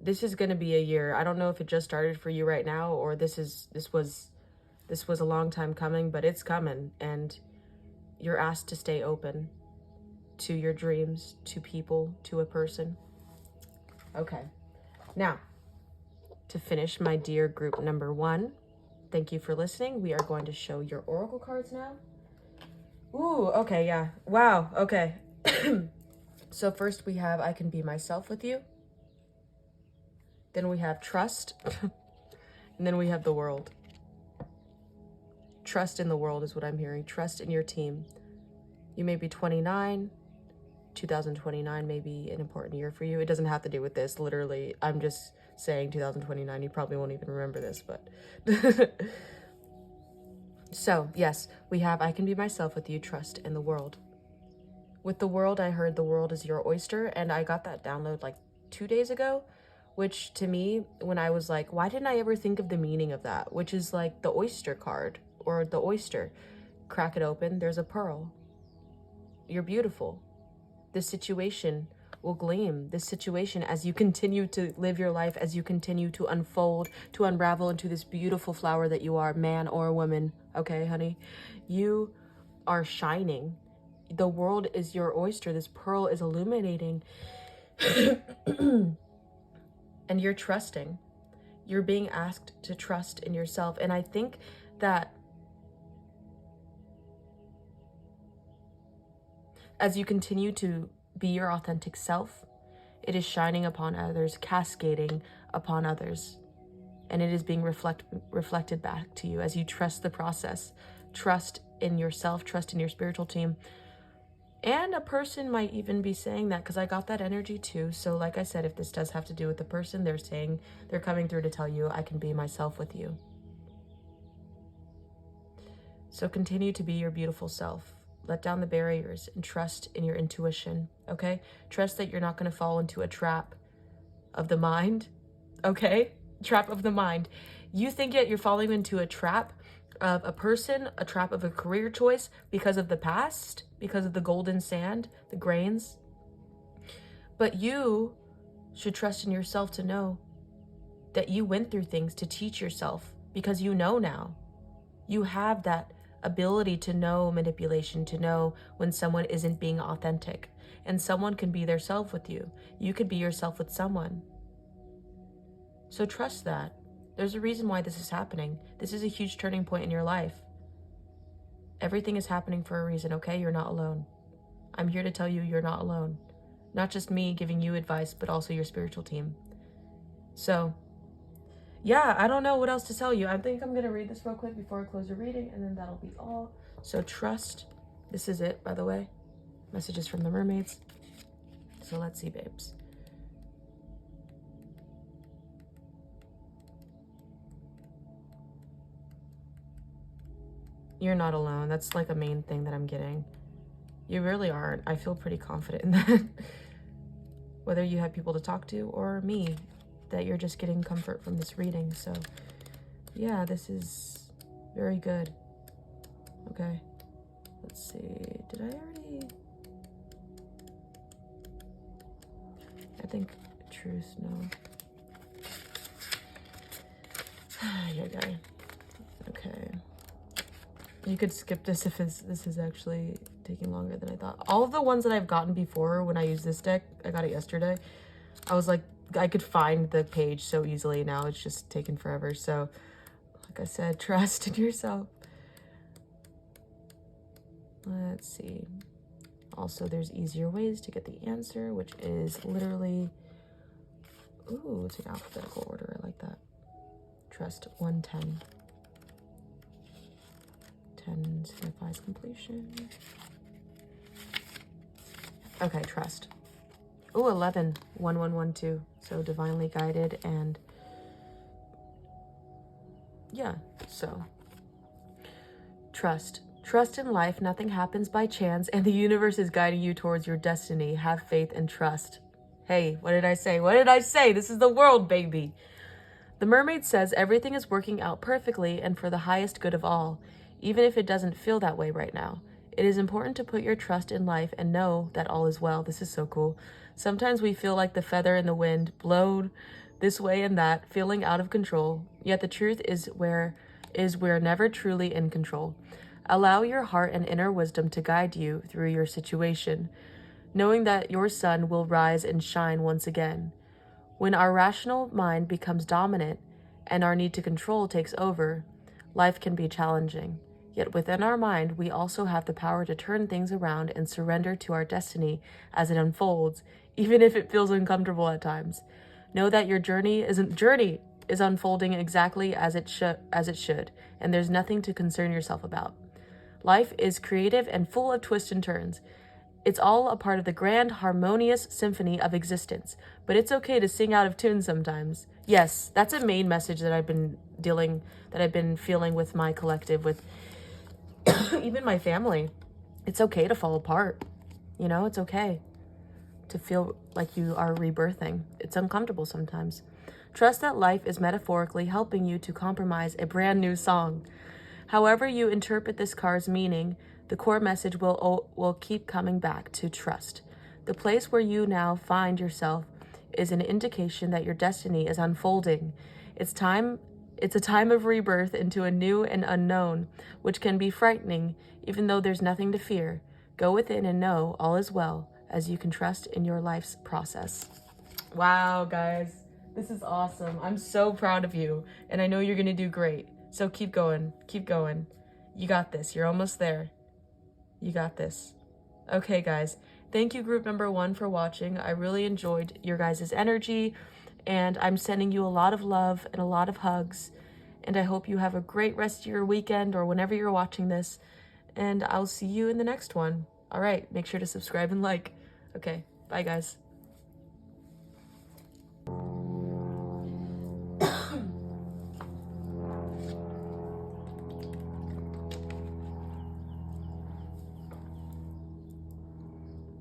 This is going to be a year. I don't know if it just started for you right now, or this was a long time coming, but it's coming, and you're asked to stay open to your dreams, to people, to a person. Okay. Now, to finish, my dear group number 1, thank you for listening. We are going to show your oracle cards now. Ooh, okay, yeah. Wow, okay. So first we have I Can Be Myself With You. Then we have Trust. And then we have the World. Trust in the world is what I'm hearing. Trust in your team. You may be 29. 2029 may be an important year for you. It doesn't have to do with this. Literally, I'm just saying 2029. You probably won't even remember this, but... So, yes, we have I Can Be Myself With You, Trust in the World. With the World, I heard the world is your oyster, and I got that download like 2 days ago, which to me, when I was like, why didn't I ever think of the meaning of that? Which is like the oyster card, or the oyster. Crack it open, there's a pearl. You're beautiful. This situation will gleam. This situation, as you continue to live your life, as you continue to unfold, to unravel into this beautiful flower that you are, man or woman, okay, honey? You are shining. The world is your oyster. This pearl is illuminating. And you're trusting. You're being asked to trust in yourself. And I think that as you continue to be your authentic self, it is shining upon others, cascading upon others. And it is being reflected back to you as you trust the process. Trust in yourself, trust in your spiritual team. And a person might even be saying that, because I got that energy too. So like I said, if this does have to do with the person, they're coming through to tell you, I can be myself with you. So continue to be your beautiful self. Let down the barriers and trust in your intuition, okay? Trust that you're not going to fall into a trap of the mind, okay? Trap of the mind. You think that you're falling into a trap of a person, a trap of a career choice because of the past, because of the golden sand, the grains. But you should trust in yourself to know that you went through things to teach yourself, because you know now. You have that ability to know manipulation, to know when someone isn't being authentic, and someone can be their self with you. You could be yourself with someone. So trust that. There's a reason why this is happening. This is a huge turning point in your life. Everything is happening for a reason, okay? You're not alone. I'm here to tell you you're not alone. Not just me giving you advice, but also your spiritual team. So, yeah, I don't know what else to tell you. I think I'm going to read this real quick before I close the reading, and then that'll be all. So trust. This is it, by the way. Messages from the mermaids. So let's see, babes. You're not alone. That's like a main thing that I'm getting. You really aren't. I feel pretty confident in that. Whether you have people to talk to or me, that you're just getting comfort from this reading. So yeah, this is very good. Okay, let's see. Did I already? I think truth, no. Yeah, guy. Okay. You could skip this if this is actually taking longer than I thought. All of the ones that I've gotten before when I used this deck, I got it yesterday. I was like, I could find the page so easily. Now it's just taken forever. So, like I said, trust in yourself. Let's see. Also, there's easier ways to get the answer, which is literally... Ooh, it's in alphabetical order. I like that. Trust 110. 10 signifies completion. Okay, trust. Ooh, 11. 1112. So divinely guided, and yeah, so trust. Trust in life. Nothing happens by chance, and the universe is guiding you towards your destiny. Have faith and trust. Hey, what did I say? What did I say? This is the world, baby. The mermaid says everything is working out perfectly and for the highest good of all, even if it doesn't feel that way right now. It is important to put your trust in life and know that all is well. This is so cool. Sometimes we feel like the feather in the wind, blown this way and that, feeling out of control. Yet the truth is we're never truly in control. Allow your heart and inner wisdom to guide you through your situation, knowing that your sun will rise and shine once again. When our rational mind becomes dominant and our need to control takes over, life can be challenging. Yet within our mind, we also have the power to turn things around and surrender to our destiny as it unfolds, even if it feels uncomfortable at times. Know that your journey is unfolding exactly as it should, and there's nothing to concern yourself about. Life is creative and full of twists and turns. It's all a part of the grand, harmonious symphony of existence, but it's okay to sing out of tune sometimes. Yes, that's a main message that I've been feeling with my collective, with even my family. It's okay to fall apart. You know, it's okay to feel like you are rebirthing. It's uncomfortable sometimes. Trust that life is metaphorically helping you to compromise a brand new song. However you interpret this card's meaning, the core message will keep coming back to trust. The place where you now find yourself is an indication that your destiny is unfolding. It's a time of rebirth into a new and unknown, which can be frightening, even though there's nothing to fear. Go within and know all is well, as you can trust in your life's process. Wow, guys, this is awesome. I'm so proud of you, and I know you're gonna do great. So keep going, keep going. You got this, you're almost there. You got this. Okay, guys, thank you, group number 1, for watching. I really enjoyed your guys' energy, and I'm sending you a lot of love and a lot of hugs, and I hope you have a great rest of your weekend or whenever you're watching this, and I'll see you in the next one. All right, make sure to subscribe and like. Okay, bye, guys.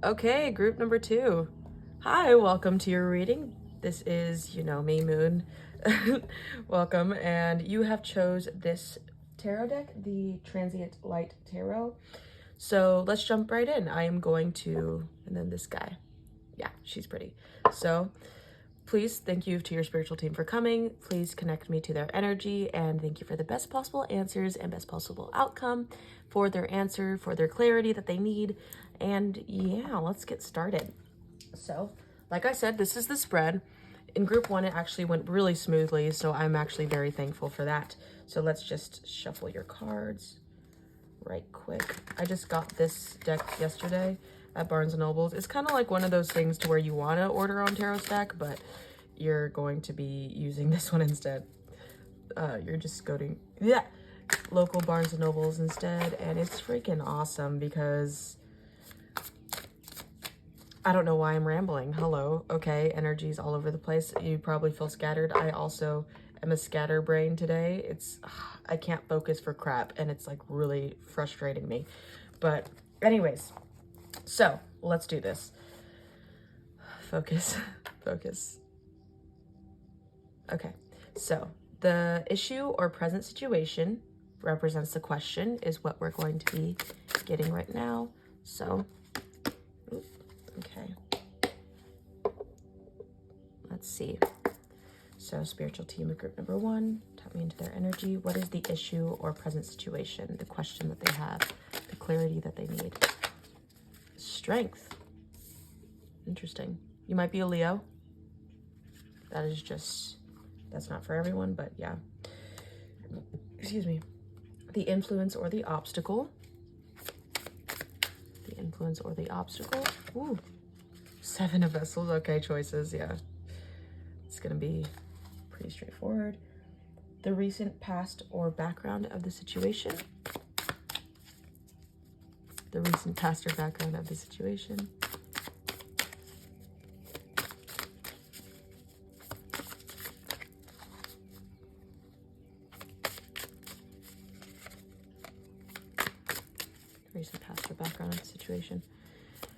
Okay, group number 2. Hi, welcome to your reading. This is, you know me, Moon. Welcome, and you have chose this tarot deck, the Transient Light Tarot. So let's jump right in. I am going to, and then this guy. Yeah, she's pretty. So please, thank you to your spiritual team for coming. Please connect me to their energy, and thank you for the best possible answers and best possible outcome for their answer, for their clarity that they need. And yeah, let's get started. So, like I said, this is the spread. In group 1, it actually went really smoothly, so I'm actually very thankful for that. So let's just shuffle your cards right quick. I just got this deck yesterday. at Barnes & Noble's. It's kind of like one of those things to where you want to order on Tarot Stack, but you're going to be using this one instead. You're just going to, yeah, local Barnes & Noble's instead, and it's freaking awesome because I don't know why I'm rambling. Hello. Okay, energies all over the place. You probably feel scattered. I also am a scatterbrain today. I can't focus for crap, and it's like really frustrating me. But anyways, so let's do this. Focus. Focus. Okay, so the issue or present situation represents the question is what we're going to be getting right now. So, okay. Let's see. So spiritual team of group number 1, tap me into their energy. What is the issue or present situation? The question that they have, the clarity that they need. Strength. Interesting. You might be a Leo. That is just, that's not for everyone, but yeah. Excuse me. The influence or the obstacle. The influence or the obstacle. Ooh. 7 of Vessels. Okay, choices. Yeah. It's going to be pretty straightforward. The recent past or background of the situation. The recent past or background of the situation. Recent past or background of the situation.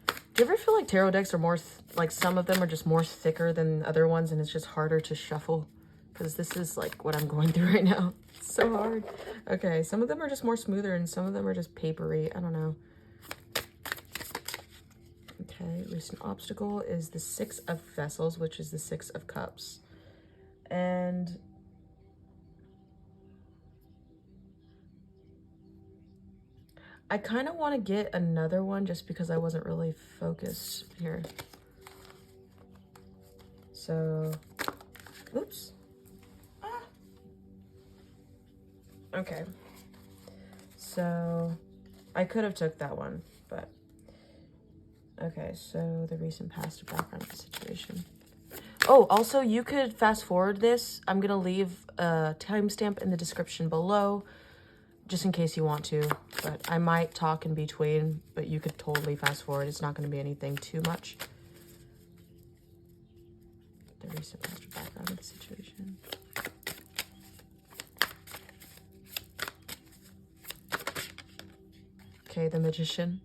Do you ever feel like tarot decks are more, like some of them are just more thicker than other ones and it's just harder to shuffle? Because this is like what I'm going through right now. It's so hard. Okay, some of them are just more smoother and some of them are just papery. I don't know. Okay, recent obstacle is the 6 of Vessels, which is the 6 of Cups. And I kind of want to get another one just because I wasn't really focused here. So, oops. Ah. Okay. So, I could have took that one, but okay. So the recent past or background of the situation. Oh, also you could fast forward this. I'm gonna leave a timestamp in the description below, just in case you want to, but I might talk in between, but you could totally fast forward. It's not going to be anything too much. The recent past or background of the situation. Okay, the Magician.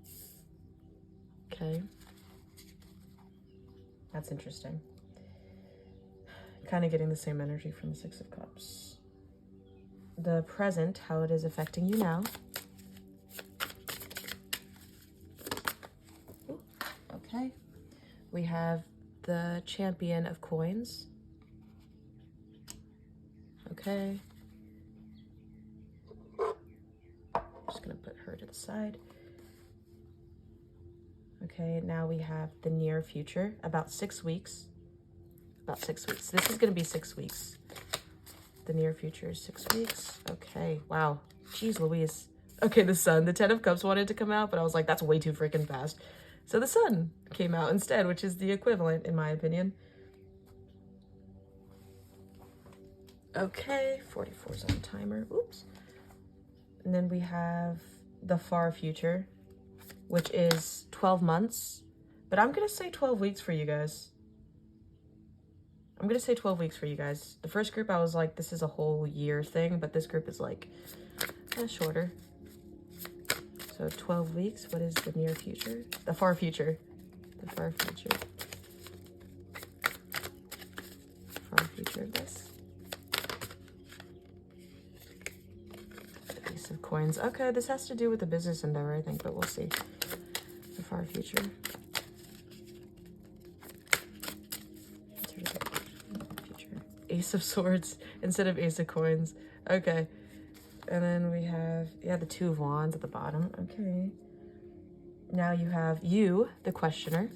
Okay. That's interesting. Kind of getting the same energy from the 6 of Cups. The present, how it is affecting you now. Ooh, okay. We have the Champion of Coins. Okay. Just gonna put her to the side. Okay, now we have the near future, about 6 weeks. About 6 weeks. This is gonna be 6 weeks. The near future is 6 weeks. Okay, wow. Jeez Louise. Okay, the Sun. The 10 of Cups wanted to come out, but I was like, that's way too freaking fast. So the Sun came out instead, which is the equivalent, in my opinion. Okay, 44's on timer. Oops. And then we have the far future, which is 12 months. But I'm going to say 12 weeks for you guys. I'm going to say 12 weeks for you guys. The first group, I was like, this is a whole year thing, but this group is like shorter. So 12 weeks. What is the near future? The far future. The far future. Far future of this. The Ace of Coins. Okay, this has to do with the business endeavor, I think, but we'll see. The far future. Ace of Swords instead of Ace of Coins. Okay. And then we have, yeah, the 2 of Wands at the bottom. Okay. Now you have you, the questioner.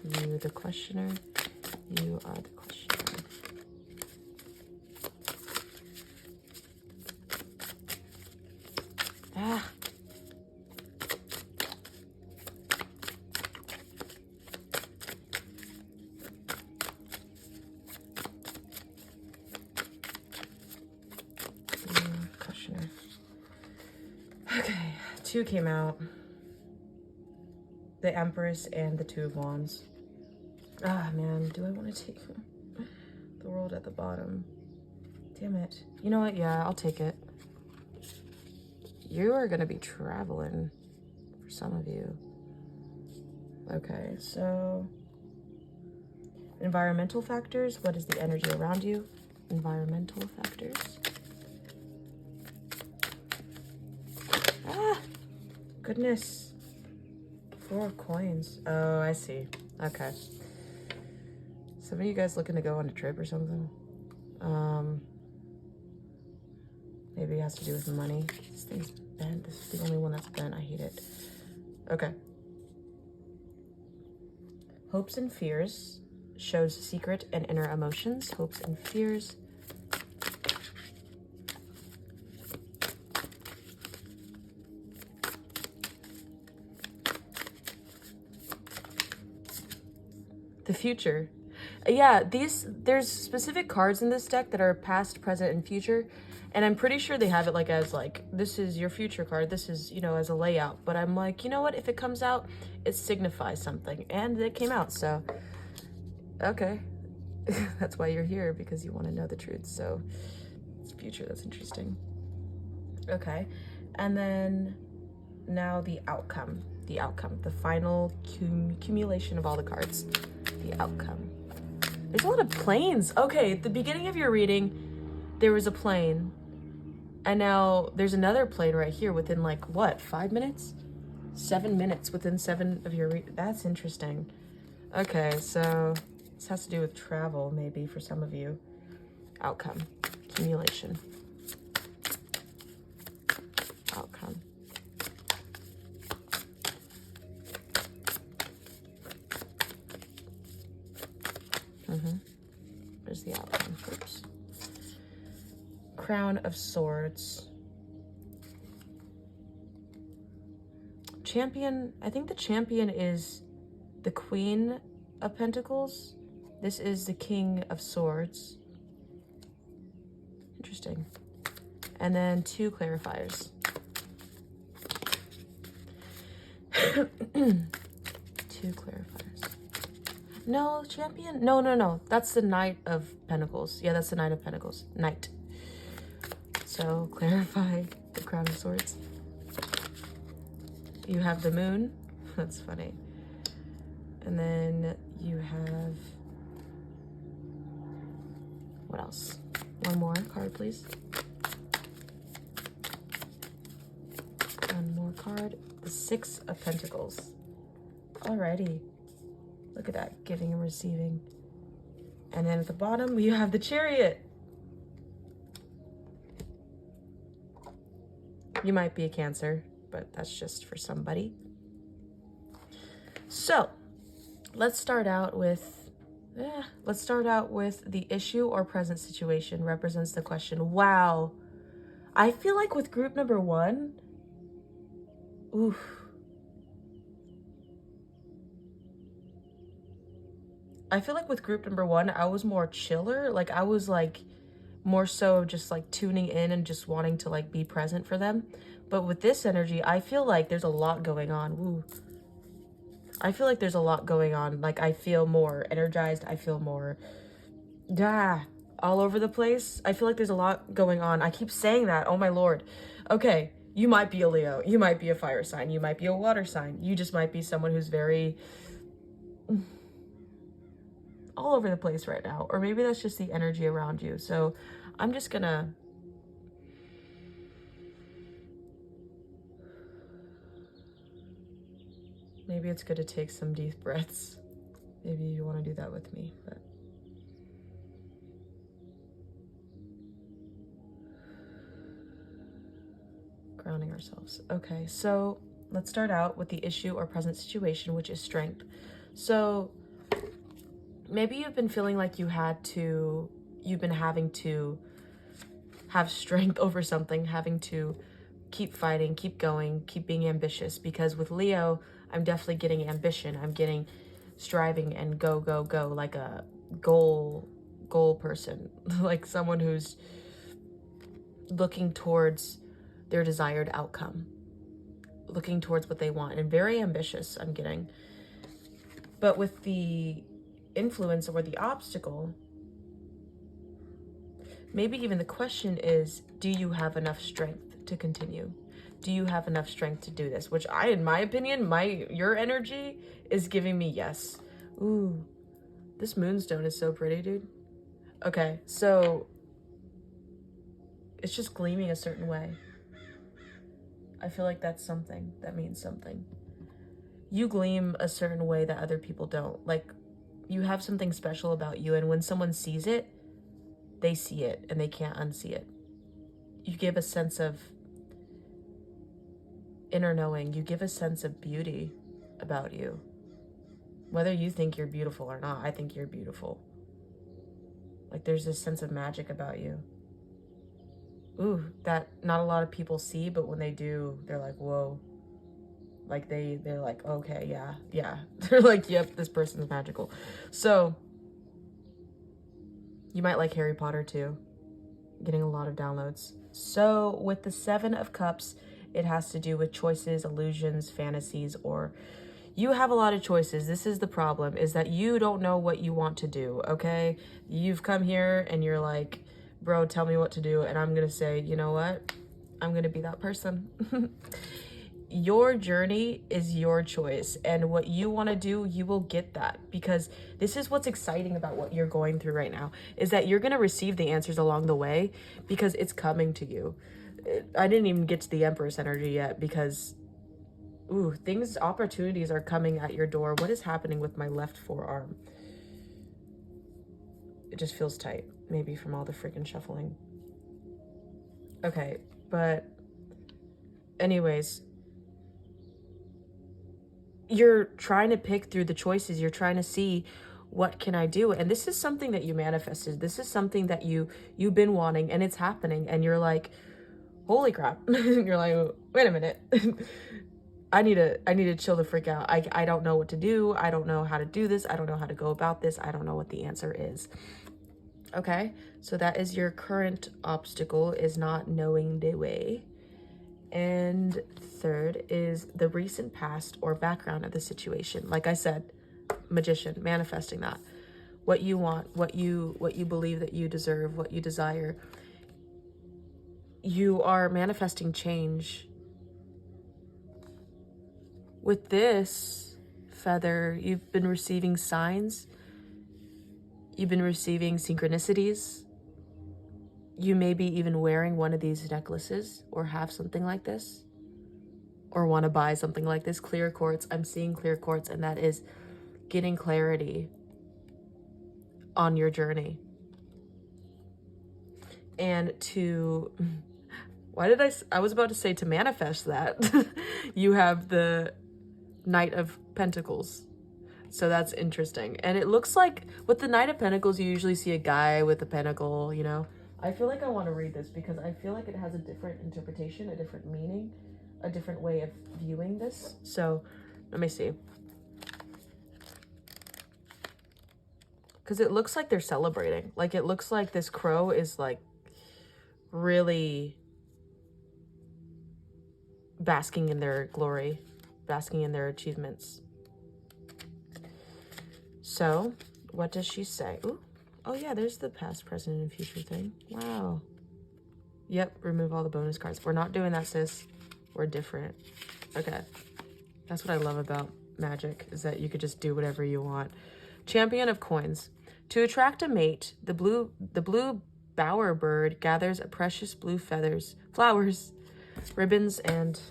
You, the questioner. You are the questioner. Ah. Questioner. Okay, 2 came out. The Empress and the 2 of Wands. Ah, man, do I want to take the World at the bottom? Damn it. You know what? Yeah, I'll take it. You are going to be traveling for some of you. Okay, so environmental factors. What is the energy around you? Environmental factors. Ah, goodness. 4 of coins. Oh, I see. Okay. Some of you guys looking to go on a trip or something? Maybe it has to do with money. This thing's bent. This is the only one that's bent. I hate it. Okay. Hopes and fears shows secret and inner emotions. Hopes and fears. The future. Yeah, there's specific cards in this deck that are past, present, and future. And I'm pretty sure they have it like as like, this is your future card. This is, you know, as a layout. But I'm like, you know what? If it comes out, it signifies something. And it came out, so. Okay. That's why you're here, because you want to know the truth. So it's future. That's interesting. Okay. And then now the outcome. The outcome. The final accumulation of all the cards. The outcome. There's a lot of planes. Okay, at the beginning of your reading, there was a plane. And now there's another plane right here within like, what, 5 minutes? 7 minutes within 7 of your that's interesting. Okay, so this has to do with travel, maybe, for some of you. Outcome. Accumulation. Outcome. Where's the outcome? Oops. Crown of Swords. Champion. I think the champion is the Queen of Pentacles. This is the King of Swords. Interesting. And then 2 clarifiers. 2 clarifiers. No, champion. No. That's the Knight of Pentacles. Yeah, that's the Knight of Pentacles. Knight. So clarify the Crown of Swords. You have the Moon. That's funny. And then you have, what else? One more card, please. One more card. The 6 of Pentacles. Alrighty. Look at that, giving and receiving. And then at the bottom, you have the Chariot. You might be a Cancer, but that's just for somebody. So, let's start out with the issue or present situation represents the question. Wow. I feel like with group number 1, oof. I feel like with group number 1, I was more chiller. Like I was like more so just like tuning in and just wanting to like be present for them. But with this energy, I feel like there's a lot going on. Woo. I feel like there's a lot going on. Like I feel more energized. I feel more all over the place. I feel like there's a lot going on. I keep saying that. Oh my Lord. Okay. You might be a Leo. You might be a fire sign. You might be a water sign. You just might be someone who's very all over the place right now. Or maybe that's just the energy around you. So I'm just gonna maybe it's good to take some deep breaths. Maybe you want to do that with me, but grounding ourselves. Okay, so let's start out with the issue or present situation, which is strength. So maybe you've been feeling like you've been having to have strength over something, having to keep fighting, keep going, keep being ambitious. Because with Leo, I'm definitely getting ambition. I'm getting striving and go, go, go, like a goal person, like someone who's looking towards their desired outcome, looking towards what they want, and very ambitious, I'm getting. But with the influence or the obstacle, maybe even the question is, do you have enough strength to continue? Do you have enough strength to do this? Which in my opinion, your energy is giving me yes. Ooh, this moonstone is so pretty, dude. Okay, so it's just gleaming a certain way. I feel like that's something. That means something. You gleam a certain way that other people don't. Like, you have something special about you, and when someone sees it, they see it, and they can't unsee it. You give a sense of inner knowing. You give a sense of beauty about you. Whether you think you're beautiful or not, I think you're beautiful. Like, there's this sense of magic about you. Ooh, that not a lot of people see, but when they do, they're like, whoa. Like, they're like, okay, yeah. They're like, yep, this person's magical. So, you might like Harry Potter too. Getting a lot of downloads. So, with the 7 of Cups, it has to do with choices, illusions, fantasies, or you have a lot of choices. This is the problem, is that you don't know what you want to do, okay? You've come here and you're like, bro, tell me what to do. And I'm gonna say, you know what? I'm gonna be that person. Your journey is your choice, and what you want to do, you will get that, because this is what's exciting about what you're going through right now, is that you're going to receive the answers along the way because it's coming to you. I didn't even get to the Empress energy yet because, ooh, opportunities are coming at your door. What is happening with my left forearm? It just feels tight, maybe from all the freaking shuffling. Okay, but anyways, you're trying to pick through the choices. You're trying to see, what can I do? And this is something that you manifested. This is something that you've been wanting, and it's happening. And you're like, holy crap. You're like, wait a minute. I need to chill the freak out. I don't know what to do. I don't know how to do this. I don't know how to go about this. I don't know what the answer is. Okay, so that is your current obstacle, is not knowing the way. And third is the recent past or background of the situation. Like I said, Magician, manifesting that. What you want, what you believe that you deserve, what you desire. You are manifesting change. With this feather, you've been receiving signs. You've been receiving synchronicities. You may be even wearing one of these necklaces or have something like this, or want to buy something like this. Clear quartz. I'm seeing clear quartz, and that is getting clarity on your journey. And I was about to say to manifest that. You have the Knight of Pentacles. So that's interesting. And it looks like with the Knight of Pentacles, you usually see a guy with a pentacle, you know. I feel like I want to read this because I feel like it has a different interpretation, a different meaning, a different way of viewing this. So let me see. Because it looks like they're celebrating. Like, it looks like this crow is like really basking in their glory, basking in their achievements. So what does she say? Ooh. Oh yeah, there's the past, present, and future thing. Wow. Yep, remove all the bonus cards. We're not doing that, sis. We're different. Okay. That's what I love about magic, is that you could just do whatever you want. Champion of Coins. To attract a mate, the blue bower bird gathers a precious blue flowers, ribbons, and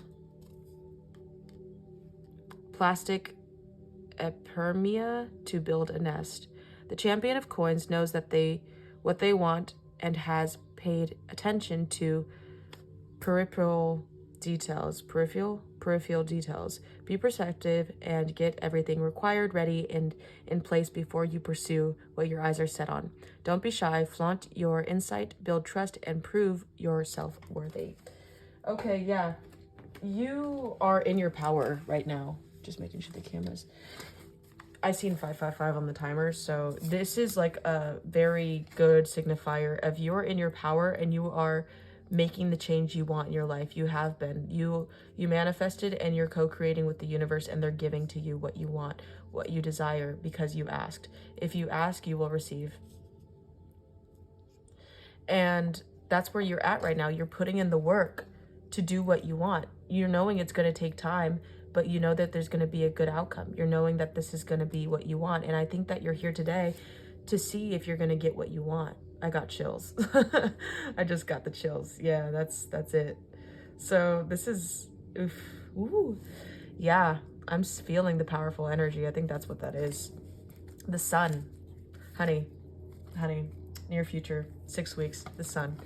plastic epermia to build a nest. The champion of coins knows that what they want and has paid attention to peripheral details. Be perceptive and get everything required ready and in place before you pursue what your eyes are set on. Don't be shy, flaunt your insight, build trust, and prove yourself worthy. Okay, yeah. You are in your power right now. Just making sure the cameras. I seen 555 on the timer, so this is like a very good signifier of you're in your power and you are making the change you want in your life. You have been. You manifested and you're co-creating with the universe, and they're giving to you what you want, what you desire, because you asked. If you ask, you will receive. And that's where you're at right now. You're putting in the work to do what you want. You're knowing it's going to take time, but you know that there's going to be a good outcome. You're knowing that this is going to be what you want. And I think that you're here today to see if you're going to get what you want. I got chills. I just got the chills. Yeah, that's it. So this is, oof, ooh, yeah, I'm feeling the powerful energy. I think that's what that is. The sun, honey, near future, 6 weeks, the sun.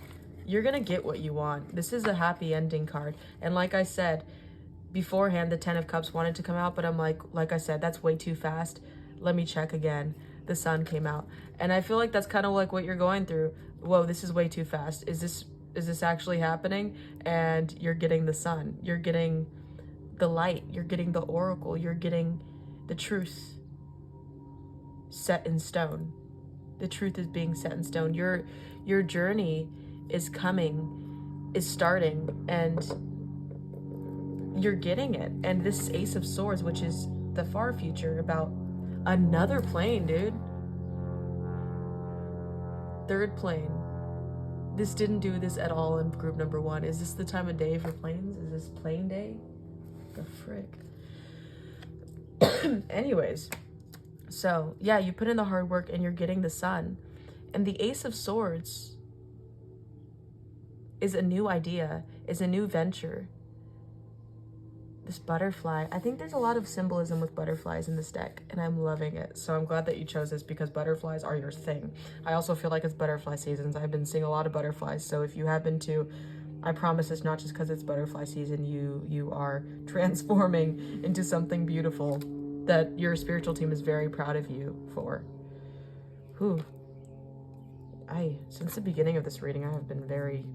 You're gonna get what you want. This is a happy ending card. And like I said, beforehand, the 10 of Cups wanted to come out, but I'm like I said, that's way too fast. Let me check again. The sun came out. And I feel like that's kind of like what you're going through. Whoa, this is way too fast. Is this actually happening? And you're getting the sun. You're getting the light. You're getting the oracle. You're getting the truth set in stone. The truth is being set in stone. Your journey is coming, is starting, and you're getting it. And this Ace of Swords, which is the far future, about another plane, dude. Third plane. This didn't do this at all in group number 1. Is this the time of day for planes? Is this plane day? The frick. Anyways, so yeah, you put in the hard work and you're getting the sun. And the Ace of Swords is a new idea, is a new venture. This butterfly, I think there's a lot of symbolism with butterflies in this deck, and I'm loving it. So I'm glad that you chose this because butterflies are your thing. I also feel like it's butterfly seasons. I've been seeing a lot of butterflies, so if you have been too, I promise it's not just because it's butterfly season. You are transforming into something beautiful that your spiritual team is very proud of you for. Whew. Since the beginning of this reading, I have been very...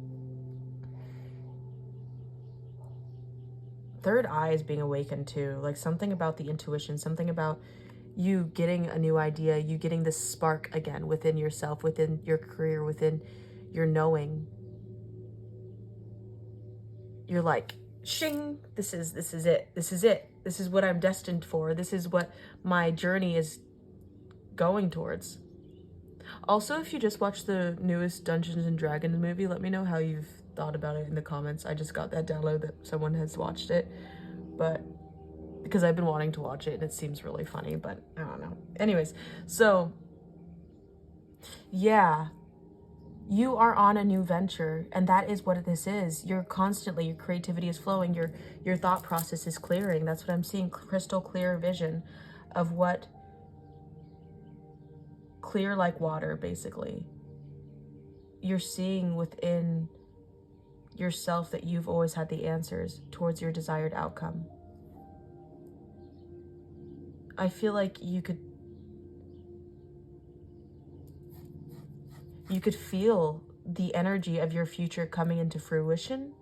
Third eye is being awakened too. Like something about the intuition, something about you getting a new idea, you getting this spark again within yourself, within your career, within your knowing. You're like, shing, this is it. This is it. This is what I'm destined for. This is what my journey is going towards. Also, if you just watched the newest Dungeons and Dragons movie, let me know how you've thought about it in the comments. I just got that download that someone has watched it, but because I've been wanting to watch it and it seems really funny, but I don't know. Anyways, so yeah, you are on a new venture, and that is what this is. You're constantly, your creativity is flowing, your thought process is clearing. That's what I'm seeing, crystal clear vision of what, clear like water, basically. You're seeing within yourself that you've always had the answers towards your desired outcome. I feel like you could feel the energy of your future coming into fruition,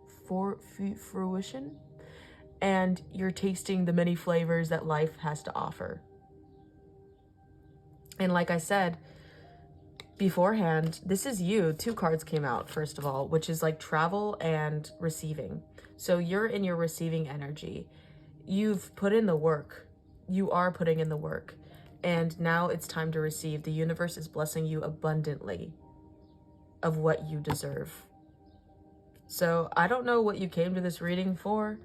and you're tasting the many flavors that life has to offer. And like I said beforehand, this is you. 2 cards came out, first of all, which is like travel and receiving. So you're in your receiving energy. You've put in the work. You are putting in the work. And now it's time to receive. The universe is blessing you abundantly of what you deserve. So I don't know what you came to this reading for,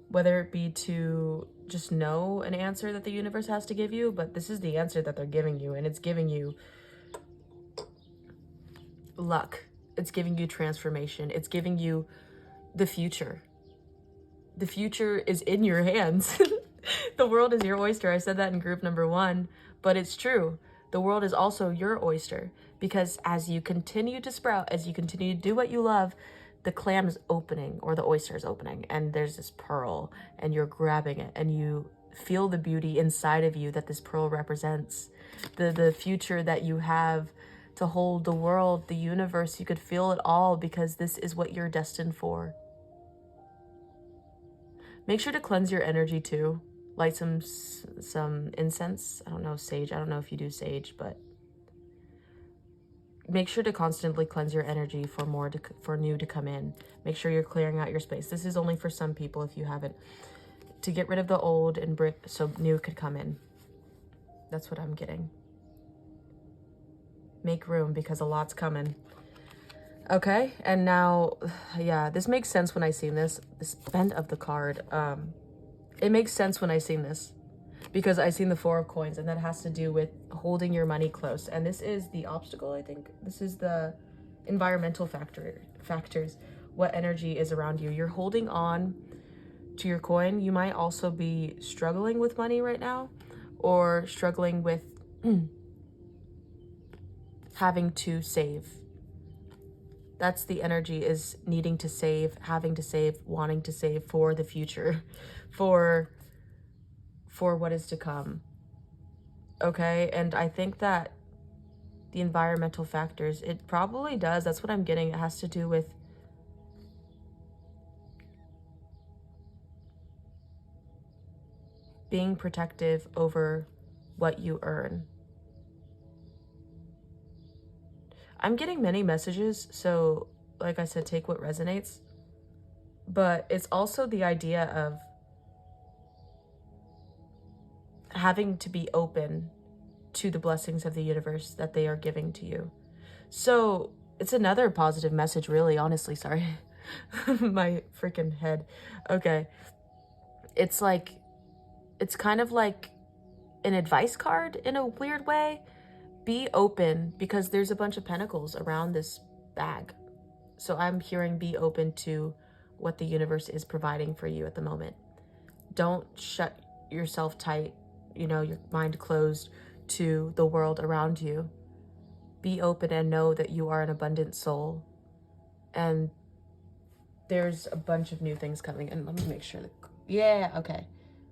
whether it be to just know an answer that the universe has to give you, but this is the answer that they're giving you, and it's giving you luck. It's giving you transformation. It's giving you the future. The future is in your hands. The world is your oyster. I said that in group number 1, but it's true. The world is also your oyster, because as you continue to sprout, as you continue to do what you love, the clam is opening, or the oyster is opening, and there's this pearl, and you're grabbing it, and you feel the beauty inside of you that this pearl represents. The future that you have to hold, the world, the universe, you could feel it all, because this is what you're destined for. Make sure to cleanse your energy too. Light some incense. I don't know, sage. I don't know if you do sage, but make sure to constantly cleanse your energy for new to come in. Make sure you're clearing out your space. This is only for some people if you haven't. To get rid of the old and so new could come in. That's what I'm getting. Make room because a lot's coming. Okay, and now, yeah, this makes sense when I seen this bend of the card. It makes sense when I seen this because I seen the 4 of coins, and that has to do with holding your money close. And this is the obstacle, I think. This is the environmental factors. What energy is around you? You're holding on to your coin. You might also be struggling with money right now, or struggling with having to save. That's the energy, is needing to save, having to save, wanting to save for the future, for what is to come. Okay, and I think that the environmental factors, it probably does. That's what I'm getting. It has to do with being protective over what you earn. I'm getting many messages, so like I said, take what resonates. But it's also the idea of having to be open to the blessings of the universe that they are giving to you. So it's another positive message, really, honestly. Sorry. My freaking head. Okay. It's like, it's kind of like an advice card in a weird way. Be open, because there's a bunch of pentacles around this bag. So I'm hearing be open to what the universe is providing for you at the moment. Don't shut yourself tight, you know, your mind closed to the world around you. Be open and know that you are an abundant soul. And there's a bunch of new things coming. And let me make sure that, yeah, okay.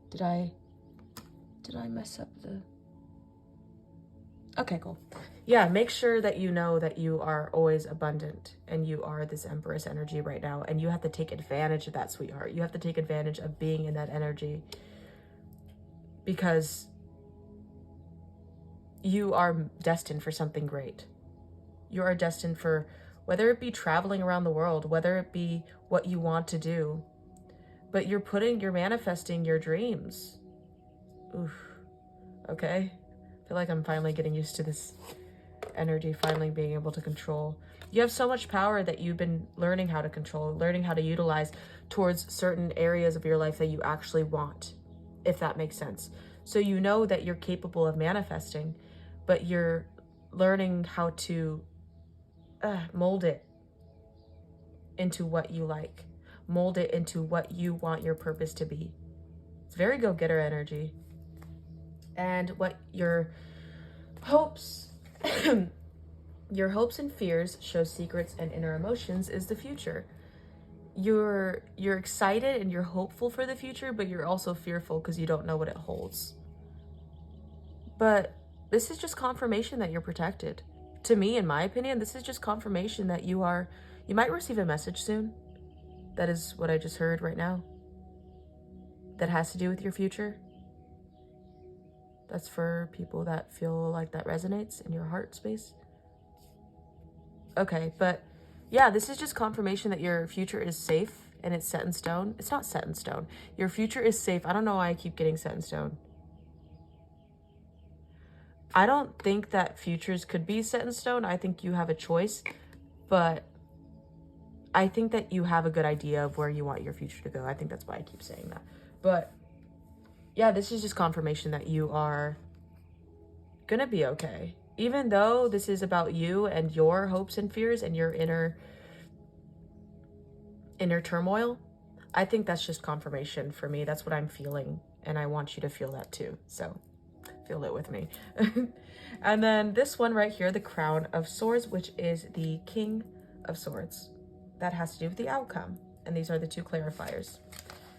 Did I mess up the... Okay, cool. Yeah, make sure that you know that you are always abundant and you are this Empress energy right now, and you have to take advantage of that, sweetheart. You have to take advantage of being in that energy, because you are destined for something great. You are destined for, whether it be traveling around the world, whether it be what you want to do, but you're manifesting your dreams. Oof. Okay. I feel like I'm finally getting used to this energy, finally being able to control. You have so much power that you've been learning how to control, learning how to utilize towards certain areas of your life that you actually want, if that makes sense. So you know that you're capable of manifesting, but you're learning how to mold it into what you like, mold it into what you want your purpose to be. It's very go-getter energy. And what your hopes your hopes and fears show secrets and inner emotions is the future. You're excited and you're hopeful for the future, but you're also fearful because you don't know what it holds. But this is just confirmation that you're protected. To me, in my opinion, this is just confirmation that you might receive a message soon. That is what I just heard right now. That has to do with your future. That's for people that feel like that resonates in your heart space. Okay, but yeah, this is just confirmation that your future is safe and it's set in stone. It's not set in stone. Your future is safe. I don't know why I keep getting set in stone. I don't think that futures could be set in stone. I think you have a choice, but I think that you have a good idea of where you want your future to go. I think that's why I keep saying that. But yeah, this is just confirmation that you are gonna be okay. Even though this is about you and your hopes and fears and your inner turmoil, I think that's just confirmation for me. That's what I'm feeling, and I want you to feel that too. So feel it with me. And then this one right here, the Crown of Swords, which is the King of Swords. That has to do with the outcome. And these are the 2 clarifiers.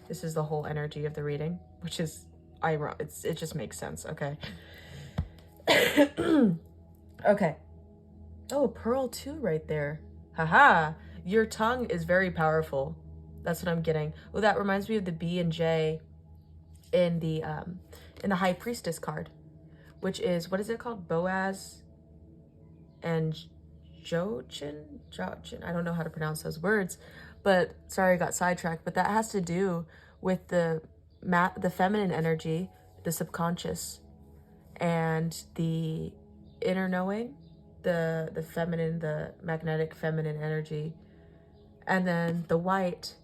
This is the whole energy of the reading, which is it just makes sense, okay? Okay. Oh, a pearl too right there. Haha. Your tongue is very powerful. That's what I'm getting. Oh, that reminds me of the B and J in the High Priestess card, which is, what is it called? Boaz and Jochin? I don't know how to pronounce those words, but sorry, I got sidetracked. But that has to do with the feminine energy, the subconscious, and the inner knowing, the feminine, the magnetic feminine energy. And then the white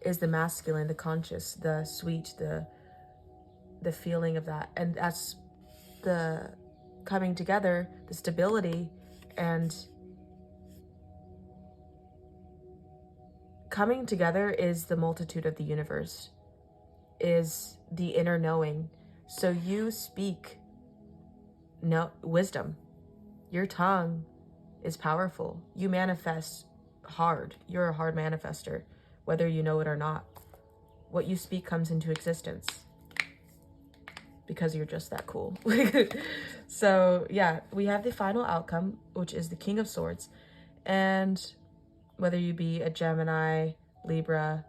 is the masculine, the conscious, the sweet, the feeling of that. And that's the coming together, the stability, and coming together is the multitude of the universe, is the inner knowing. So you speak wisdom. Your tongue is powerful. You manifest hard. You're a hard manifester, whether you know it or not. What you speak comes into existence because you're just that cool. So yeah, we have the final outcome, which is the King of Swords. And whether you be a Gemini, Libra,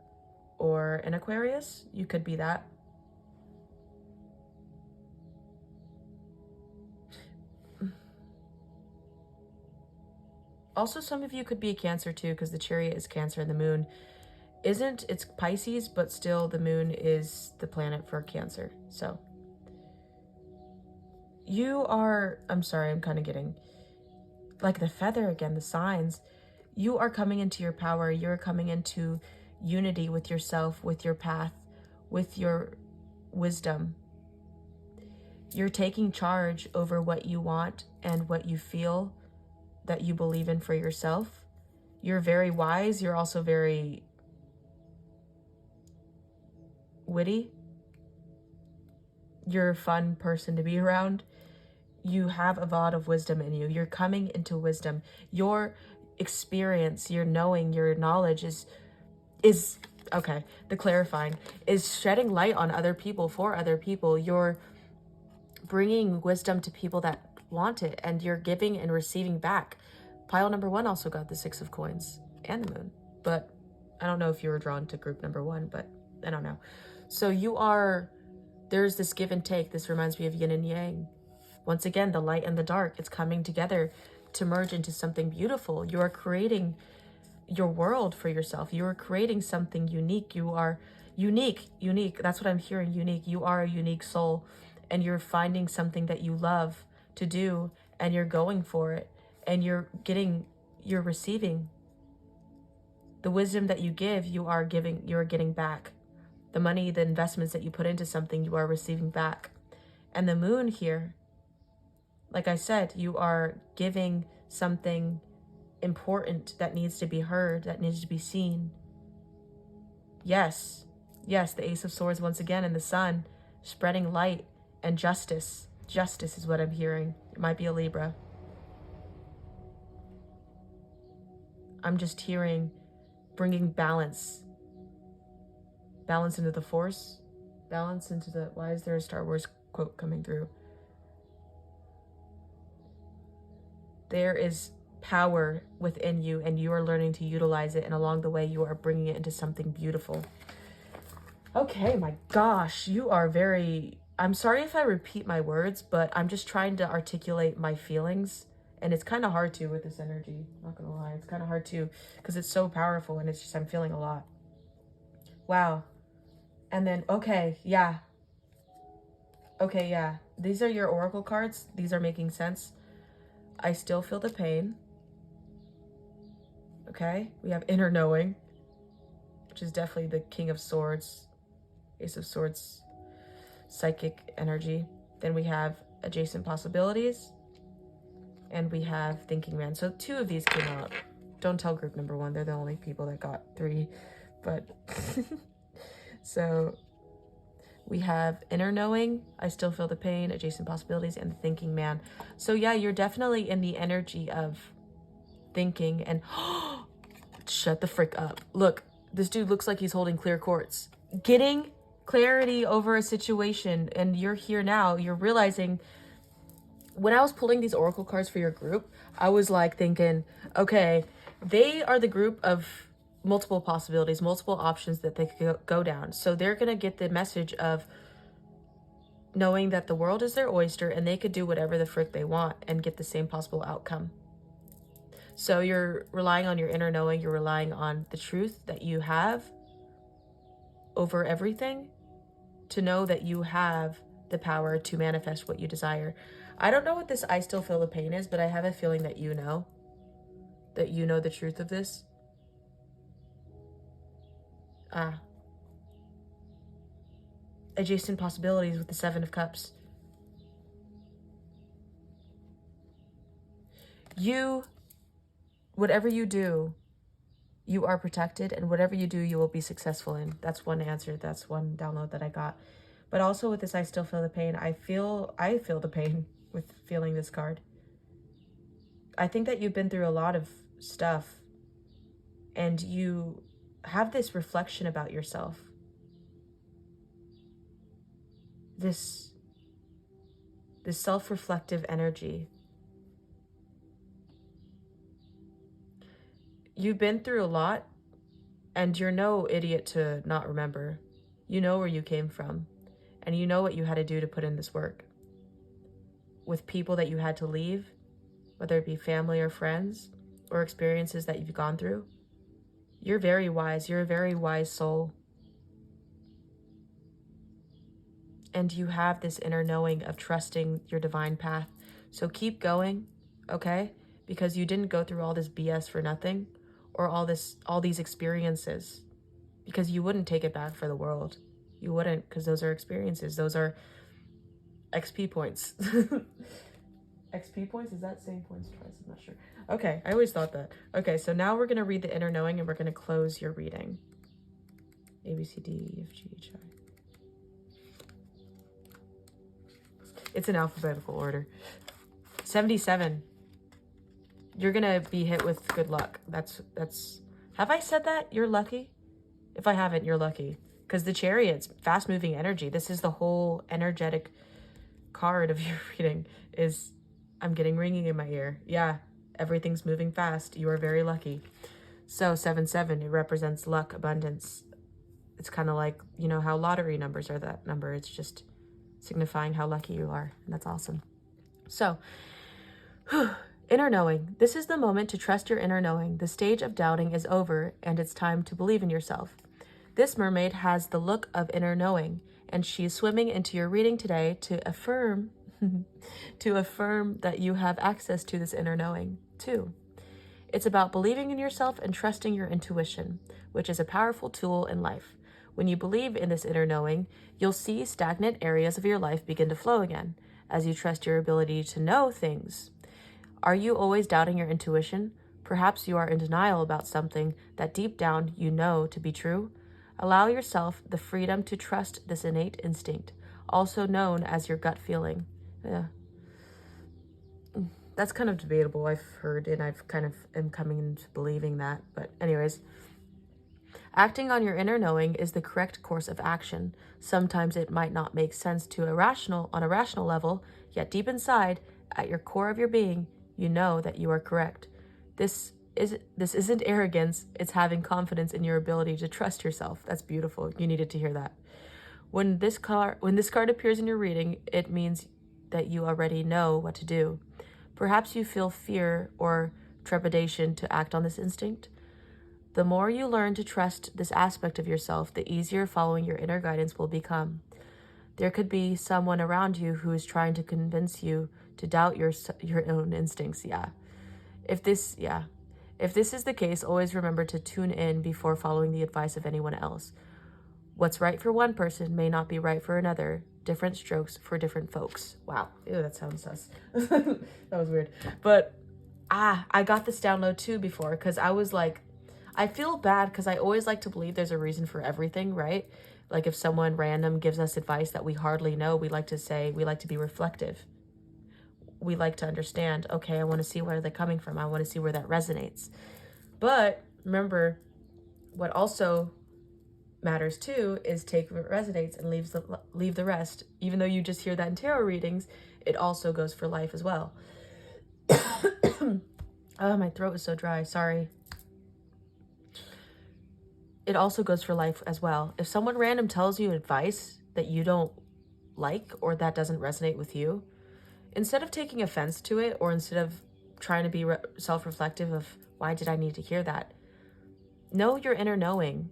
or an Aquarius, you could be that. Also, some of you could be a Cancer too, because the Chariot is Cancer and the moon isn't. It's Pisces, but still the moon is the planet for Cancer. So you are, I'm sorry, I'm kind of getting like the feather again, the signs. You are coming into your power. You're coming into unity with yourself, with your path, with your wisdom. You're taking charge over what you want and what you feel that you believe in for yourself. You're very wise. You're also very witty. You're a fun person to be around. You have a lot of wisdom in you. You're coming into wisdom. Your experience, your knowing, your knowledge is okay, the clarifying is shedding light on other people, for other people. You're bringing wisdom to people that want it, and you're giving and receiving back. Pile number 1 also got the 6 of coins and the moon, but I don't know if you were drawn to group number 1, but I don't know. So there's this give and take. This reminds me of yin and yang. Once again, the light and the dark, it's coming together to merge into something beautiful. You are creating your world for yourself. You are creating something unique. You are unique. That's what I'm hearing, unique. You are a unique soul, and you're finding something that you love to do, and you're going for it, and you're receiving. The wisdom that you give, you're getting back. The money, the investments that you put into something, you are receiving back. And the moon here, like I said, you are giving something important that needs to be heard, that needs to be seen. Yes, the Ace of Swords once again, and the Sun, spreading light and justice. Justice is what I'm hearing. It might be a Libra. I'm just hearing bringing balance. Balance into the Force. Balance into the... Why is there a Star Wars quote coming through? There is power within you, and you are learning to utilize it, and along the way you are bringing it into something beautiful. Okay, my gosh, you are very... I'm sorry if I repeat my words, but I'm just trying to articulate my feelings, and it's kind of hard to with this energy, not gonna lie. It's kind of hard to, because it's so powerful, and it's just, I'm feeling a lot. Wow. And then, okay, yeah. These are your oracle cards. These are making sense. I still feel the pain. Okay, we have inner knowing, which is definitely the King of Swords, Ace of Swords, psychic energy. Then we have adjacent possibilities, and we have thinking man. So 2 of these came out. Don't tell group number 1, they're the only people that got 3, but so we have inner knowing, I still feel the pain, adjacent possibilities, and the thinking man. So yeah, you're definitely in the energy of thinking and shut the frick up. Look, this dude looks like he's holding clear quartz. Getting clarity over a situation, and you're here now. You're realizing, when I was pulling these oracle cards for your group, I was like thinking, okay, they are the group of multiple possibilities, multiple options that they could go down. So they're going to get the message of knowing that the world is their oyster and they could do whatever the frick they want and get the same possible outcome. So you're relying on your inner knowing, you're relying on the truth that you have over everything to know that you have the power to manifest what you desire. I don't know what this I still feel the pain is, but I have a feeling that you know the truth of this. Adjacent possibilities with the Seven of Cups. Whatever you do, you are protected, and whatever you do, you will be successful in. That's one answer. That's one download that I got. But also with this, I still feel the pain. I feel the pain with feeling this card. I think that you've been through a lot of stuff, and you have this reflection about yourself. This self-reflective energy. You've been through a lot, and you're no idiot to not remember. You know where you came from, and you know what you had to do to put in this work. With people that you had to leave, whether it be family or friends, or experiences that you've gone through. You're very wise. You're a very wise soul. And you have this inner knowing of trusting your divine path. So keep going, okay? Because you didn't go through all this BS for nothing, or all these experiences, because you wouldn't take it back for the world. You wouldn't, because those are experiences. Those are XP points. XP points? Is that same points twice? I'm not sure. Okay, I always thought that. Okay, so now we're going to read the inner knowing, and we're going to close your reading. A, B, C, D, E, F, G, H, I. It's in alphabetical order. 77. You're gonna be hit with good luck. That's have I said that? You're lucky? If I haven't, you're lucky. Because the Chariot's fast moving energy. This is the whole energetic card of your reading. Is I'm getting ringing in my ear. Yeah, everything's moving fast. You are very lucky. So 77, it represents luck, abundance. It's kind of like, you know, how lottery numbers are that number. It's just signifying how lucky you are. And that's awesome. So, inner knowing. This is the moment to trust your inner knowing. The stage of doubting is over, and it's time to believe in yourself. This mermaid has the look of inner knowing, and she is swimming into your reading today to affirm that you have access to this inner knowing too. It's about believing in yourself and trusting your intuition, which is a powerful tool in life. When you believe in this inner knowing, you'll see stagnant areas of your life begin to flow again as you trust your ability to know things. Are you always doubting your intuition? Perhaps you are in denial about something that deep down you know to be true. Allow yourself the freedom to trust this innate instinct, also known as your gut feeling. Yeah. That's kind of debatable, I've heard, and I've kind of am coming into believing that. But anyways, acting on your inner knowing is the correct course of action. Sometimes it might not make sense on a rational level, yet deep inside, at your core of your being, you know that you are correct. This isn't arrogance, it's having confidence in your ability to trust yourself. That's beautiful. You needed to hear that. When this card appears in your reading, it means that you already know what to do. Perhaps you feel fear or trepidation to act on this instinct. The more you learn to trust this aspect of yourself, the easier following your inner guidance will become. There could be someone around you who is trying to convince you to doubt your own instincts. If this is the case, always remember to tune in before following the advice of anyone else. What's right for one person may not be right for another. Different strokes for different folks. Wow. Ew, that sounds sus. That was weird. But I got this download too before, because I was like, I feel bad because I always like to believe there's a reason for everything, right? Like if someone random gives us advice that we hardly know, we like to be reflective. We like to understand, okay, I want to see where they're coming from. I want to see where that resonates. But remember, what also matters too is take what resonates and leave the rest. Even though you just hear that in tarot readings, it also goes for life as well. Oh, my throat is so dry. Sorry. it also goes for life as well. If someone random tells you advice that you don't like or that doesn't resonate with you, instead of taking offense to it, or instead of trying to be self-reflective of why did I need to hear that, know your inner knowing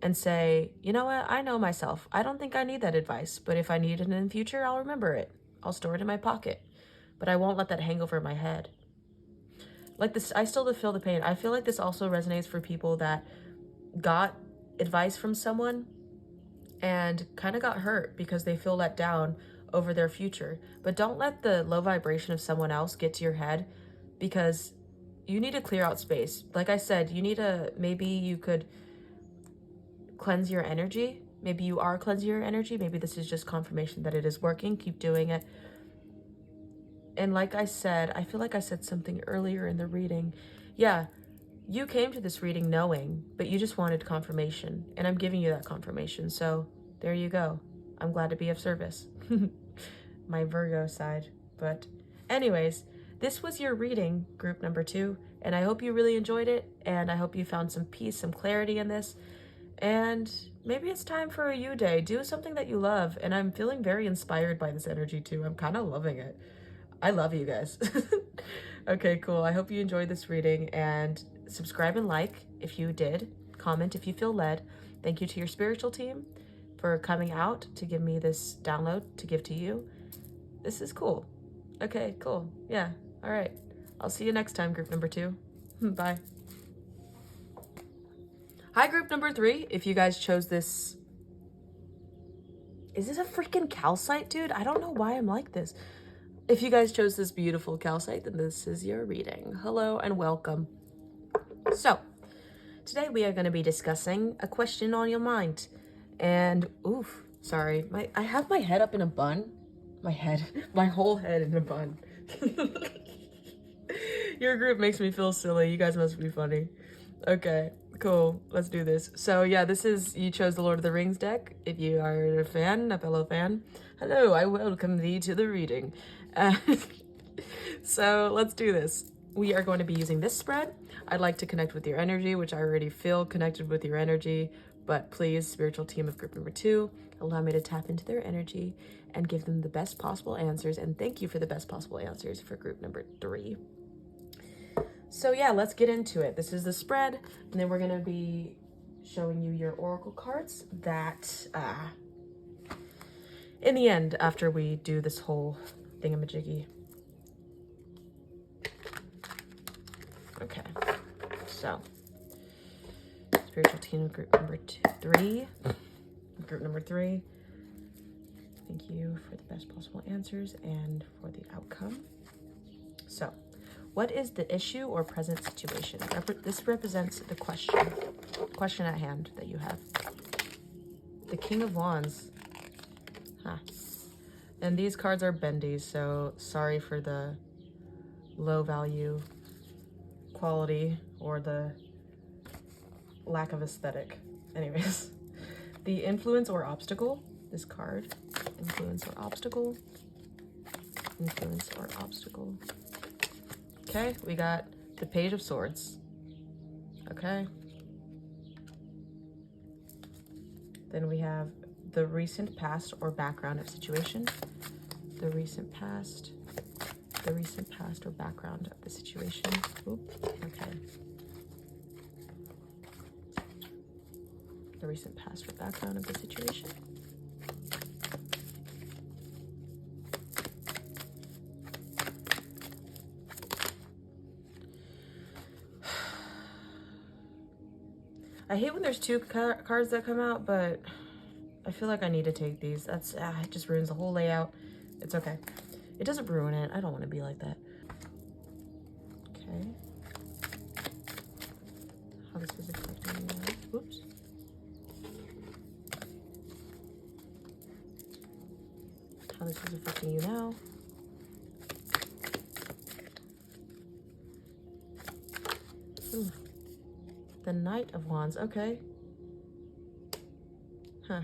and say, you know what, I know myself. I don't think I need that advice, but if I need it in the future, I'll remember it. I'll store it in my pocket, but I won't let that hang over my head. Like this, I still feel the pain. I feel like this also resonates for people that got advice from someone and kind of got hurt because they feel let down over their future. But don't let the low vibration of someone else get to your head, because you need to clear out space. Like I said, you need to, maybe you could cleanse your energy. Maybe you are cleansing your energy. Maybe this is just confirmation that it is working. Keep doing it. And like I said, I feel like I said something earlier in the reading. Yeah, you came to this reading knowing, but you just wanted confirmation. And I'm giving you that confirmation. So there you go. I'm glad to be of service. My Virgo side. But anyways, this was your reading, group number 2. And I hope you really enjoyed it. And I hope you found some peace, some clarity in this. And maybe it's time for a you day. Do something that you love. And I'm feeling very inspired by this energy too. I'm kind of loving it. I love you guys. Okay, cool. I hope you enjoyed this reading, and subscribe and like if you did. Comment if you feel led. Thank you to your spiritual team for coming out to give me this download to give to you. This is cool. Okay, cool. Yeah. All right. I'll see you next time, group number 2. Bye. Hi, group number 3. If you guys chose this... Is this a freaking calcite, dude? I don't know why I'm like this. If you guys chose this beautiful calcite, then this is your reading. Hello and welcome. So, today we are going to be discussing a question on your mind. And, oof, sorry. I have my head up in a bun. My whole head in a bun. Your group makes me feel silly. You guys must be funny. Okay, cool. Let's do this. So, yeah, you chose the Lord of the Rings deck. If you are a fellow fan, hello, I welcome thee to the reading. So let's do this. We are going to be using this spread. I'd like to connect with your energy, which I already feel connected with your energy, but please, spiritual team of group number 2, allow me to tap into their energy and give them the best possible answers. And thank you for the best possible answers for group number 3. So yeah, let's get into it. This is the spread, and then we're going to be showing you your oracle cards that, in the end, after we do this whole thingamajiggy. Okay, so spiritual team of group number 3. Group number 3. Thank you for the best possible answers and for the outcome. So, what is the issue or present situation? This represents the question at hand that you have. The King of Wands. Huh. And these cards are bendy, so sorry for the low value quality or the lack of aesthetic. Anyways, the influence or obstacle, this card, influence or obstacle, influence or obstacle. Okay, we got the Page of Swords. Okay. Then we have the recent past or background of situation. The recent past or background of the situation. Oop, okay. The recent past or background of the situation. I hate when there's 2 cards that come out, but I feel like I need to take these. That's it just ruins the whole layout. It's okay. It doesn't ruin it. I don't want to be like that. Okay. How this is affecting you now. Oops. How this is affecting you now. Ooh. The Knight of Wands. Okay. Huh.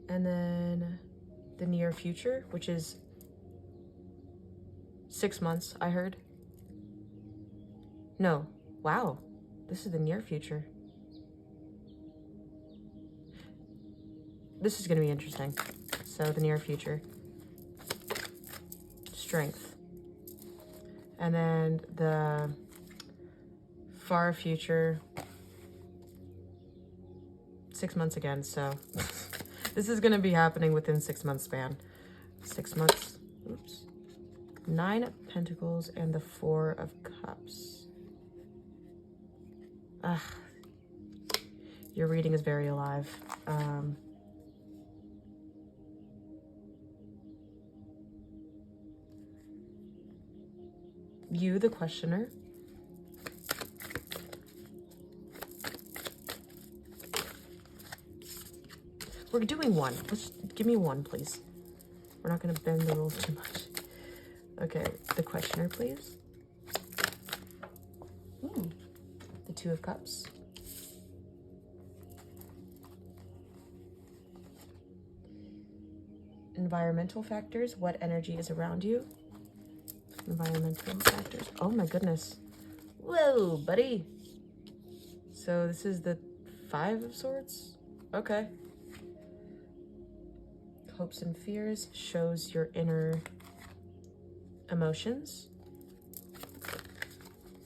And then the near future, which is 6 months, I heard. No. Wow. This is the near future. This is going to be interesting. So the near future. Strength. And then the far future. 6 months again, so this is going to be happening within 6 months span. 6 months. Oops. 9 of Pentacles and the 4 of Cups. Ugh. Your reading is very alive. You, the questioner. We're doing one. Let's give me one, please. We're not going to bend the rules too much. Okay, the questioner, please. The 2 of Cups. Environmental factors. What energy is around you? Environmental factors. Oh my goodness. Whoa, buddy. So this is the 5 of Swords? Okay. Hopes and fears shows your inner emotions.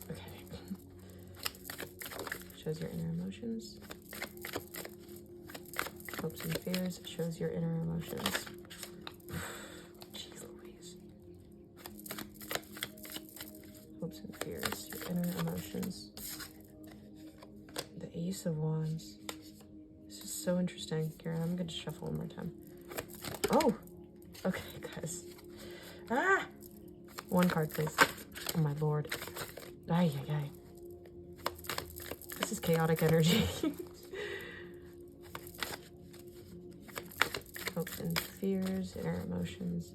Okay. Shows your inner emotions. Hopes and fears shows your inner emotions. Jeez Louise. Hopes and fears, your inner emotions. The Ace of Wands. This is so interesting. Karen, I'm going to shuffle one more time. Oh, okay, guys. Ah! One card, please. Oh, my lord. Ay, ay, ay. This is chaotic energy. Hopes and fears, inner emotions.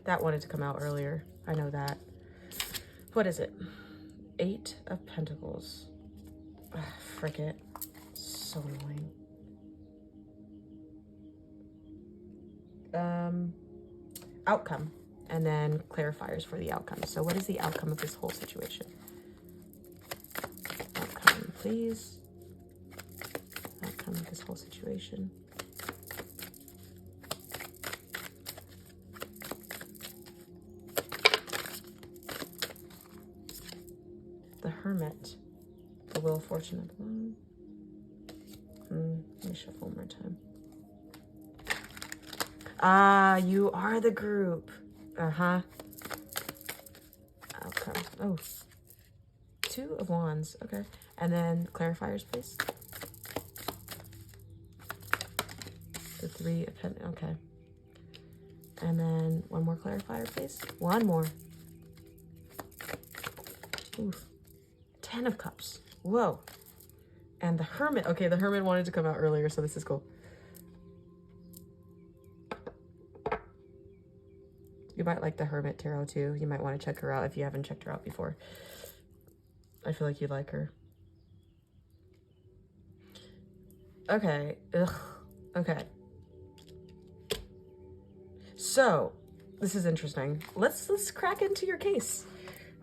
That wanted to come out earlier. I know that. What is it? 8 of Pentacles. Ugh, frick it. So annoying. Outcome, and then clarifiers for the outcome. So what is the outcome of this whole situation? Outcome, please. Outcome of this whole situation. The Hermit. The Wheel of Fortune at the bottom. Let me shuffle one more time. Ah, you are the group. Uh-huh. Outcome. Oh. 2 of Wands. Okay. And then clarifiers, please. The 3 of Pentacles. Okay. And then one more clarifier, please. One more. Oof. 10 of Cups. Whoa. And the Hermit. Okay, the Hermit wanted to come out earlier, so this is cool. You might like the Hermit Tarot too. You might want to check her out if you haven't checked her out before. I feel like you'd like her. Okay. Ugh. Okay. So, this is interesting. Let's crack into your case.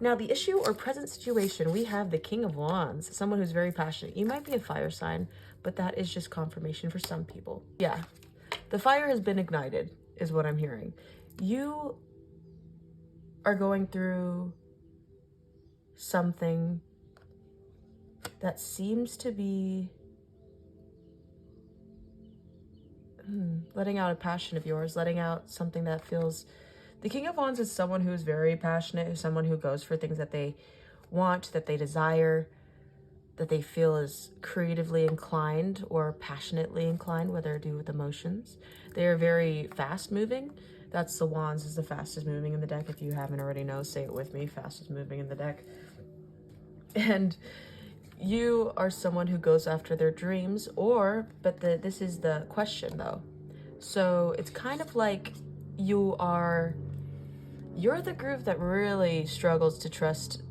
Now, the issue or present situation, we have the King of Wands, someone who's very passionate. You might be a fire sign, but that is just confirmation for some people. Yeah. The fire has been ignited, is what I'm hearing. You are going through something that seems to be letting out a passion of yours, letting out something that feels... The King of Wands is someone who's very passionate, who's someone who goes for things that they want, that they desire, that they feel is creatively inclined or passionately inclined, whether to do with emotions. They are very fast moving. That's the Wands is the fastest moving in the deck. If you haven't already know, say it with me, fastest moving in the deck. And you are someone who goes after their dreams, this is the question though. So it's kind of like you're the group that really struggles to trust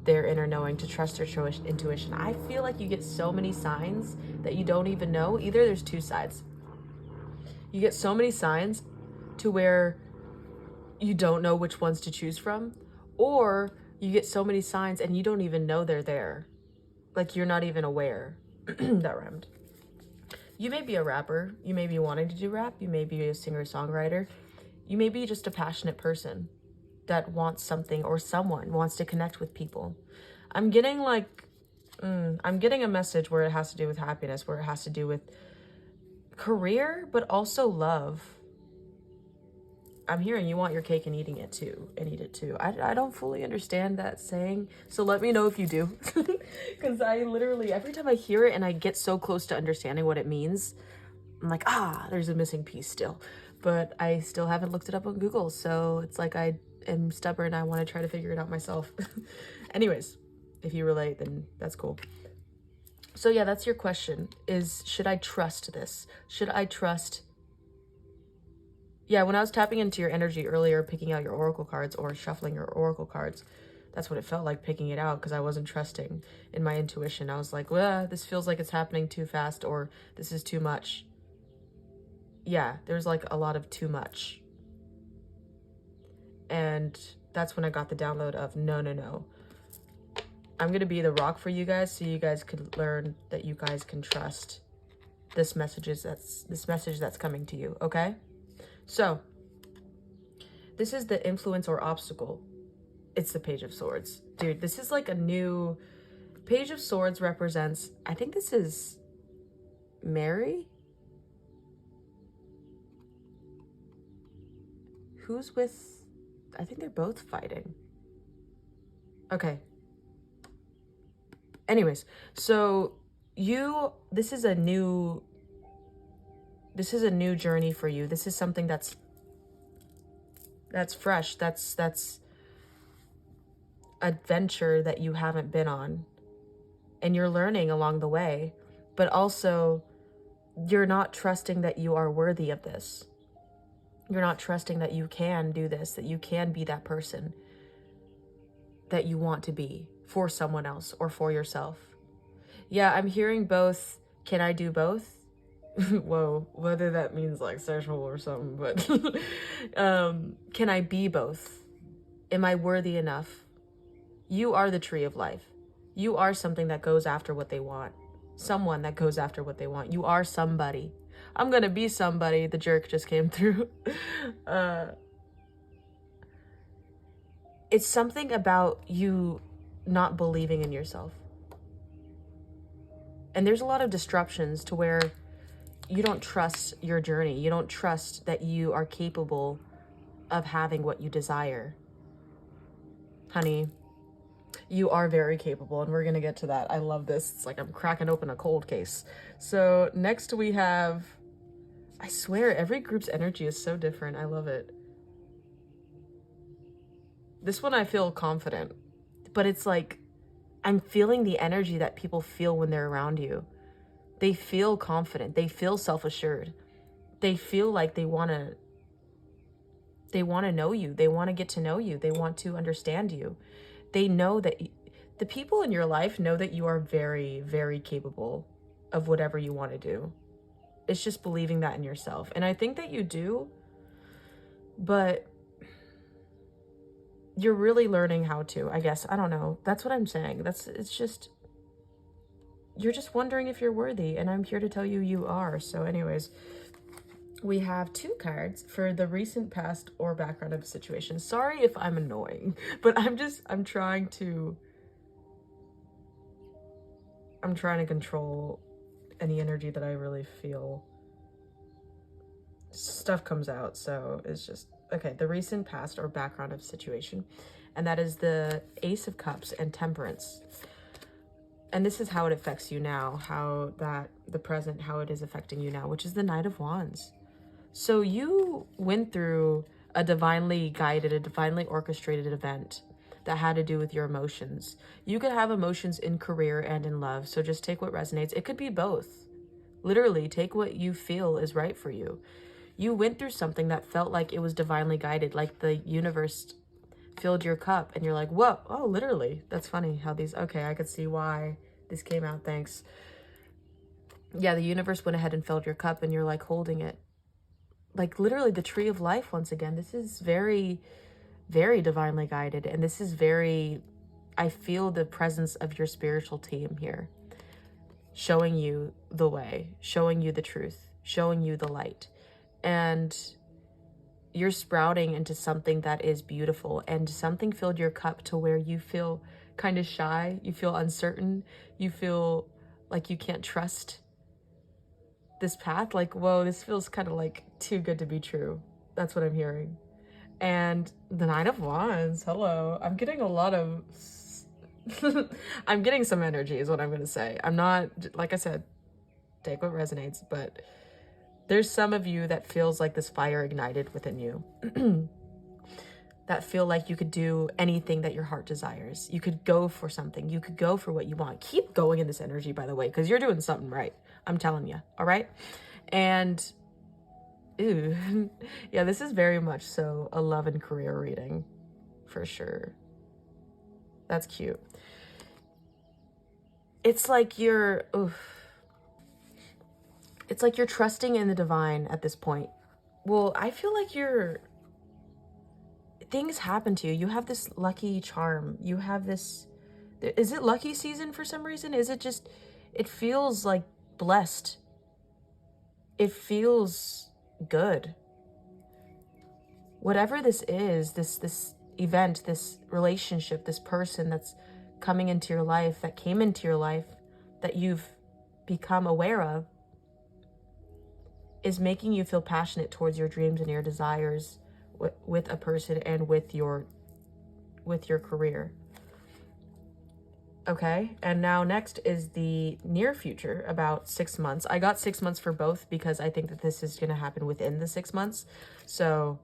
their inner knowing, to trust their intuition. I feel like you get so many signs that you don't even know. Either there's 2 sides. You get so many signs to where you don't know which ones to choose from, or You get so many signs and you don't even know they're there. Like, you're not even aware. That rhymed. You may be a rapper. You may be wanting to do rap. You may be a singer-songwriter. You may be just a passionate person that wants something, or someone wants to connect with people. I'm getting like, I'm getting a message where it has to do with happiness, where it has to do with career, but also love. I'm hearing you want your cake and eating it too, and eat it too. I don't fully understand that saying, so let me know if you do. Because I literally, every time I hear it and I get so close to understanding what it means, I'm like, there's a missing piece still. But I still haven't looked it up on Google, so it's like I am stubborn. I want to try to figure it out myself. Anyways, if you relate, then that's cool. So yeah, that's your question, is should I trust this? Should I trust... Yeah, when I was tapping into your energy earlier, picking out your oracle cards or shuffling your oracle cards, that's what it felt like, picking it out, because I wasn't trusting in my intuition. I was like, well, this feels like it's happening too fast, or this is too much. Yeah, there's like a lot of too much. And that's when I got the download of no. I'm going to be the rock for you guys, so you guys could learn that you guys can trust this message that's coming to you, okay? So, this is the influence or obstacle. It's the Page of Swords. Dude, this is like a new... Page of Swords represents... I think this is Mary? Who's with... I think they're both fighting. Okay. Anyways, so this is a new journey for you. This is something that's fresh. That's adventure that you haven't been on, and you're learning along the way, but also you're not trusting that you are worthy of this. You're not trusting that you can do this, that you can be that person that you want to be for someone else or for yourself. Yeah, I'm hearing both. Can I do both? Whoa, whether that means like sexual or something, but can I be both? Am I worthy enough? You are the tree of life. You are something that goes after what they want. Someone that goes after what they want. You are somebody. I'm gonna be somebody. The jerk just came through. It's something about you not believing in yourself. And there's a lot of disruptions to where you don't trust your journey. You don't trust that you are capable of having what you desire. Honey, you are very capable, and we're going to get to that. I love this. It's like I'm cracking open a cold case. So next we have... I swear, every group's energy is so different. I love it. This one I feel confident, but it's like I'm feeling the energy that people feel when they're around you. They feel confident. They feel self-assured. They feel like they want to know you. They want to get to know you. They want to understand you. They know that the people in your life know that you are very, very capable of whatever you want to do. It's just believing that in yourself. And I think that you do, but you're really learning how to, I guess. I don't know. That's what I'm saying. It's just, you're just wondering if you're worthy, and I'm here to tell you you are. So anyways, we have 2 cards for the recent past or background of a situation. Sorry if I'm annoying, but I'm trying to control any energy that I really feel. Stuff comes out, so it's just... Okay, the recent past or background of situation. And that is the Ace of Cups and Temperance. And this is how it affects you now, the present, how it is affecting you now, which is the Knight of Wands. So you went through a divinely guided, a divinely orchestrated event that had to do with your emotions. You could have emotions in career and in love, so just take what resonates. It could be both. Literally, take what you feel is right for you. You went through something that felt like it was divinely guided, like the universe filled your cup, and you're like, whoa, oh, literally. That's funny how these... Okay, I could see why this came out, thanks. Yeah, the universe went ahead and filled your cup, and you're like holding it. Like literally the tree of life once again. This is very very divinely guided. And this is very, I feel the presence of your spiritual team here, showing you the way, showing you the truth, showing you the light. And you're sprouting into something that is beautiful, and something filled your cup to where you feel kind of shy, you feel uncertain, you feel like you can't trust this path. Like, whoa, this feels kind of like too good to be true. That's what I'm hearing. And the Nine of Wands, hello. I'm getting a lot of I'm getting some energy is what I'm gonna say. I'm not, like I said, take what resonates, but there's some of you that feels like this fire ignited within you. That feel like you could do anything that your heart desires. You could go for something. You could go for what you want. Keep going in this energy, by the way, because you're doing something right. I'm telling you, all right? And, ooh, yeah, this is very much so a love and career reading, for sure. That's cute. It's like you're, it's like you're trusting in the divine at this point. Well, I feel like things happen to you. You have this lucky charm. You have this, is it lucky season for some reason? Is it just, it feels like blessed. It feels good. Whatever this is, this event, this relationship, this person that's coming into your life, that came into your life, that you've become aware of, is making you feel passionate towards your dreams and your desires with a person and with your career. Okay, and now next is the near future, about 6 months. I got 6 months for both because I think that this is going to happen within the 6 months. So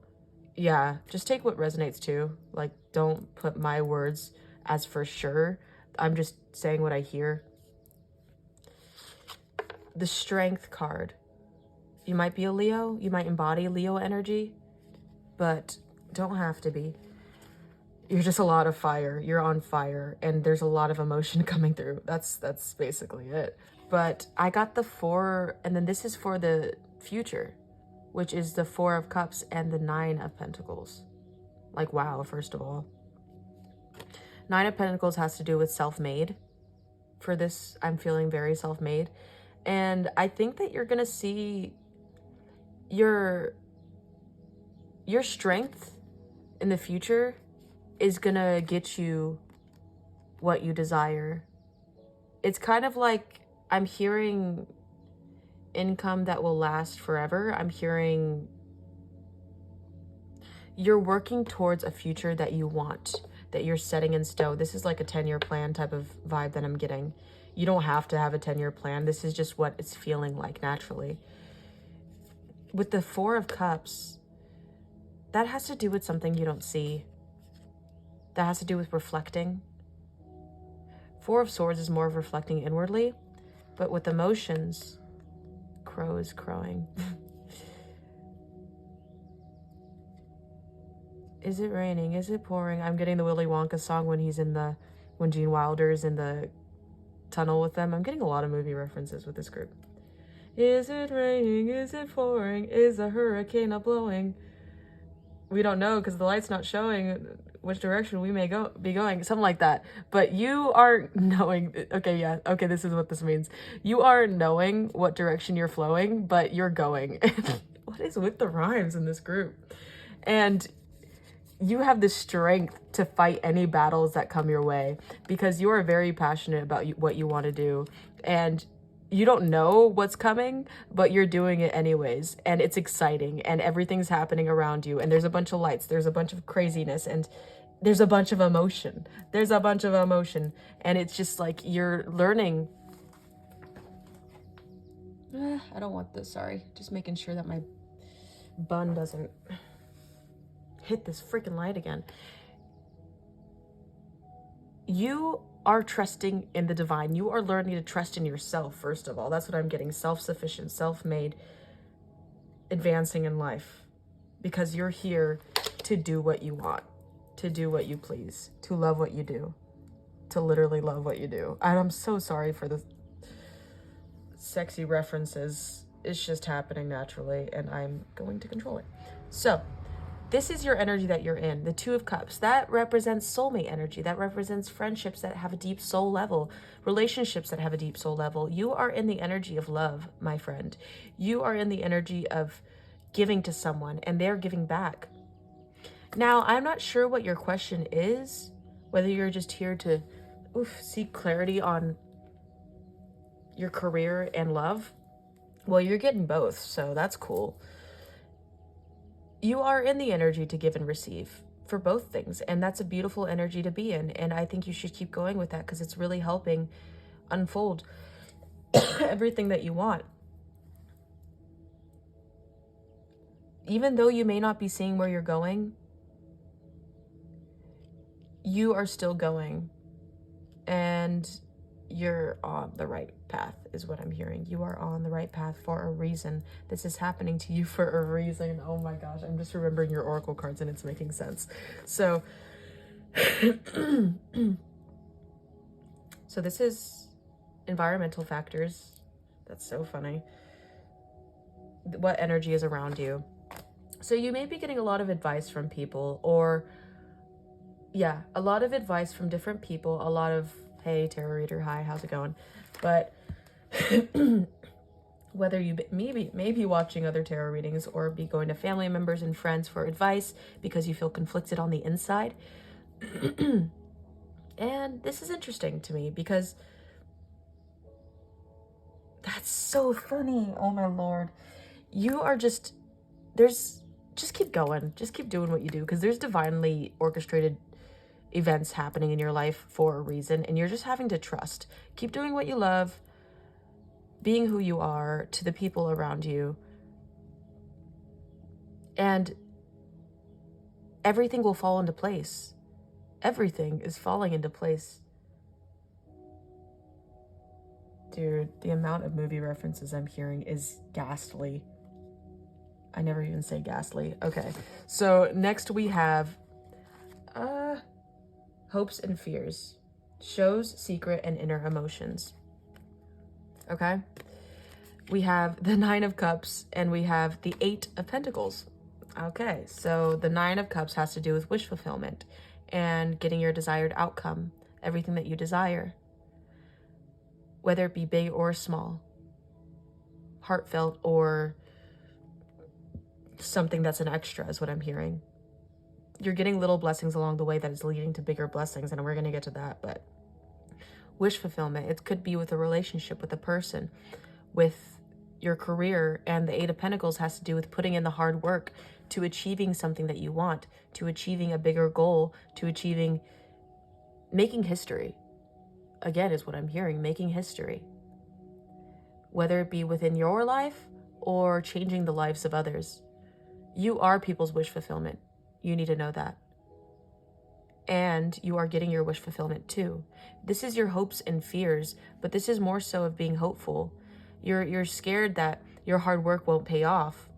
yeah, just take what resonates too. Like, don't put my words as for sure. I'm just saying what I hear. The Strength card. You might be a Leo. You might embody Leo energy, but don't have to be. You're just a lot of fire. You're on fire, and there's a lot of emotion coming through. That's basically it. But I got the 4, and then this is for the future, which is the 4 of Cups and the 9 of Pentacles. Like, wow, first of all. 9 of Pentacles has to do with self-made. For this, I'm feeling very self-made. And I think that you're going to see your strength in the future is gonna get you what you desire. It's kind of like, I'm hearing income that will last forever. I'm hearing you're working towards a future that you want, that you're setting in stone. This is like a 10-year plan type of vibe that I'm getting. You don't have to have a 10-year plan. This is just what it's feeling like naturally. With the 4 of Cups, that has to do with something you don't see. That has to do with reflecting. 4 of Swords is more of reflecting inwardly, but with emotions, crow is crowing. Is it raining? Is it pouring? I'm getting the Willy Wonka song when Gene Wilder's in the tunnel with them. I'm getting a lot of movie references with this group. Is it raining? Is it pouring? Is a hurricane a-blowing? We don't know because the light's not showing which direction we may be going, something like that. But you are knowing, okay, yeah, okay, this is what this means. You are knowing what direction you're flowing, but you're going. What is with the rhymes in this group? And you have the strength to fight any battles that come your way because you are very passionate about what you want to do. And you don't know what's coming, but you're doing it anyways. And it's exciting and everything's happening around you. And there's a bunch of lights, there's a bunch of craziness, and there's a bunch of emotion. There's a bunch of emotion. And it's just like you're learning. I don't want this, sorry. Just making sure that my bun doesn't hit this freaking light again. You are trusting in the divine. You are learning to trust in yourself, first of all. That's what I'm getting. Self-sufficient, self-made, advancing in life. Because you're here to do what you want, to do what you please, to love what you do, to literally love what you do. And I'm so sorry for the sexy references. It's just happening naturally, and I'm going to control it. So, this is your energy that you're in. The Two of Cups, that represents soulmate energy. That represents friendships that have a deep soul level, relationships that have a deep soul level. You are in the energy of love, my friend. You are in the energy of giving to someone and they're giving back. Now, I'm not sure what your question is, whether you're just here to seek clarity on your career and love. Well, you're getting both, so that's cool. You are in the energy to give and receive for both things, and that's a beautiful energy to be in, and I think you should keep going with that because it's really helping unfold everything that you want. Even though you may not be seeing where you're going, you are still going, and you're on the right path is what I'm hearing. You are on the right path for a reason. This is happening to you for a reason. Oh my gosh, I'm just remembering your oracle cards and it's making sense. So so this is environmental factors. That's so funny. What energy is around you? So you may be getting a lot of advice from people, or yeah, a lot of advice from different people, a lot of, hey, tarot reader, hi, how's it going? But whether you may be watching other tarot readings or be going to family members and friends for advice because you feel conflicted on the inside. And this is interesting to me because that's so funny. Oh my Lord. You are just keep going. Just keep doing what you do because there's divinely orchestrated events happening in your life for a reason, and you're just having to trust. Keep doing what you love, being who you are to the people around you, and everything will fall into place. Everything is falling into place. Dude, the amount of movie references I'm hearing is ghastly. I never even say ghastly. Okay, so next we have hopes and fears, shows secret and inner emotions. Okay, we have the Nine of Cups and we have the Eight of Pentacles. Okay, so the Nine of Cups has to do with wish fulfillment and getting your desired outcome, everything that you desire, whether it be big or small, heartfelt or something that's an extra is what I'm hearing. You're getting little blessings along the way that is leading to bigger blessings, and we're going to get to that. But wish fulfillment, it could be with a relationship, with a person, with your career, and the Eight of Pentacles has to do with putting in the hard work to achieving something that you want, to achieving a bigger goal, to achieving making history. Again, is what I'm hearing, making history. Whether it be within your life or changing the lives of others. You are people's wish fulfillment. You need to know that. And you are getting your wish fulfillment too. This is your hopes and fears, but this is more so of being hopeful. You're scared that your hard work won't pay off.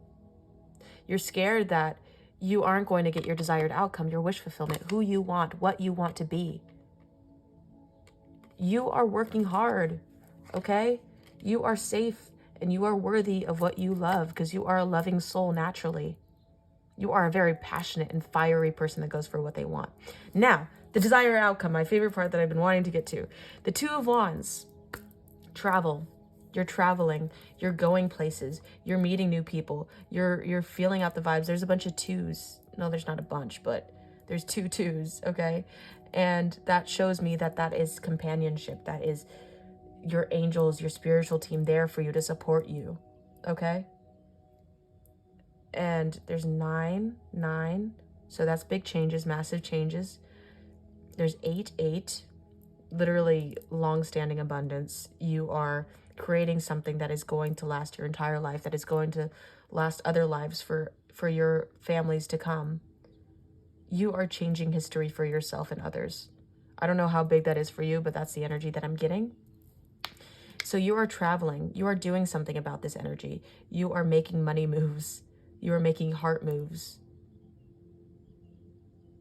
You're scared that you aren't going to get your desired outcome, your wish fulfillment, who you want, what you want to be. You are working hard, okay? You are safe and you are worthy of what you love because you are a loving soul naturally. You are a very passionate and fiery person that goes for what they want. Now, the desired outcome, my favorite part that I've been wanting to get to. The Two of Wands, travel. You're traveling, you're going places, you're meeting new people, you're feeling out the vibes. There's a bunch of twos. No, there's not a bunch, but there's two twos, okay? And that shows me that that is companionship. That is your angels, your spiritual team there for you to support you, okay? And there's 9, so that's big changes, massive changes. There's 8, literally long-standing abundance. You are creating something that is going to last your entire life, that is going to last other lives for your families to come. You are changing history for yourself and others. I don't know how big that is for you, but that's the energy that I'm getting. So you are traveling. You are doing something about this energy. You are making money moves. You are making heart moves.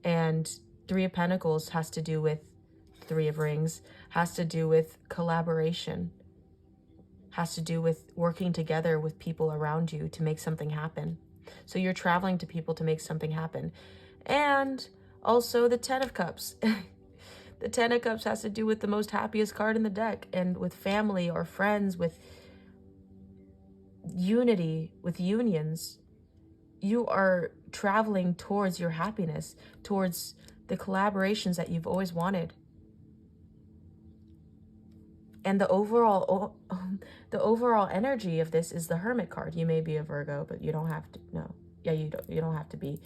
And Three of Pentacles has to do with Three of Rings, has to do with collaboration, has to do with working together with people around you to make something happen. So you're traveling to people to make something happen. And also the Ten of Cups. The Ten of Cups has to do with the most happiest card in the deck, and with family or friends, with unity, with unions. You are traveling towards your happiness, towards the collaborations that you've always wanted. And the overall energy of this is the Hermit card. You may be a Virgo, but you don't have to. No, yeah, you don't have to be.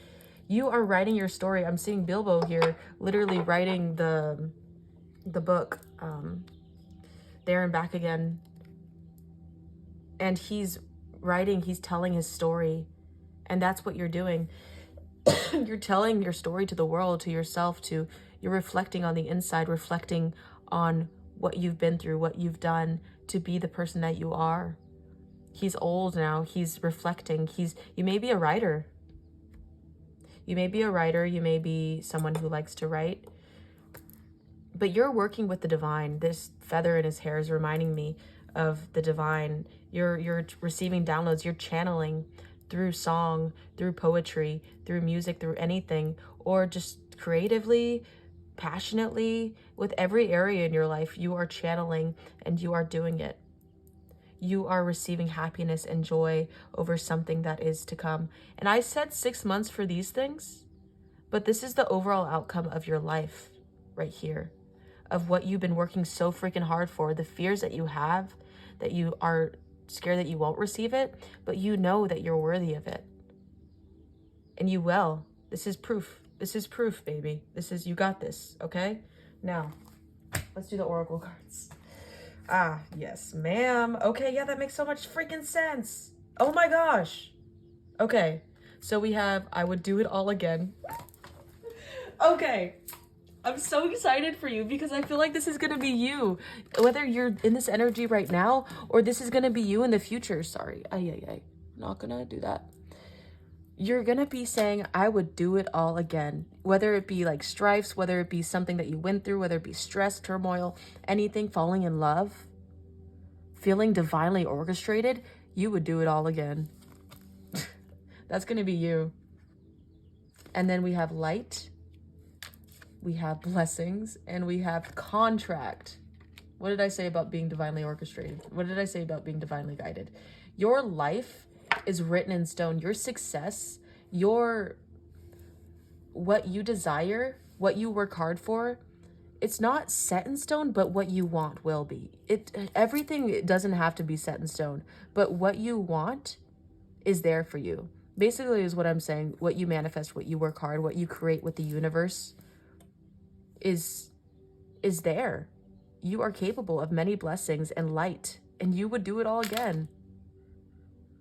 You are writing your story. I'm seeing Bilbo here, literally writing the book, There and Back Again. And he's writing. He's telling his story, and that's what you're doing. You're telling your story to the world, to yourself. You're reflecting on the inside, reflecting on what you've been through, what you've done to be the person that you are. He's old now. He's reflecting. You may be a writer. You may be a writer. You may be someone who likes to write. But you're working with the divine. This feather in his hair is reminding me of the divine. You're receiving downloads. You're channeling through song, through poetry, through music, through anything, or just creatively, passionately, with every area in your life. You are channeling and you are doing it. You are receiving happiness and joy over something that is to come. And I said 6 months for these things, but this is the overall outcome of your life right here, of what you've been working so freaking hard for, the fears that you have, that you are scared that you won't receive it, but you know that you're worthy of it. And you will. This is proof. This is proof, baby. You got this, okay? Now, let's do the oracle cards. Ah, yes, ma'am. Okay, yeah, that makes so much freaking sense. Oh my gosh. Okay, so we have, I would do it all again. Okay. I'm so excited for you because I feel like this is going to be you. Whether you're in this energy right now or this is going to be you in the future. Sorry. Not going to do that. You're going to be saying, I would do it all again. Whether it be like strifes, whether it be something that you went through, whether it be stress, turmoil, anything, falling in love, feeling divinely orchestrated, you would do it all again. That's going to be you. And then we have light. We have blessings, and we have contract. What did I say about being divinely orchestrated? What did I say about being divinely guided? Your life is written in stone. Your success, what you desire, what you work hard for, it's not set in stone, but what you want will be. Everything doesn't have to be set in stone, but what you want is there for you. Basically is what I'm saying. What you manifest, what you work hard, what you create with the universe is there. You are capable of many blessings and light, and you would do it all again.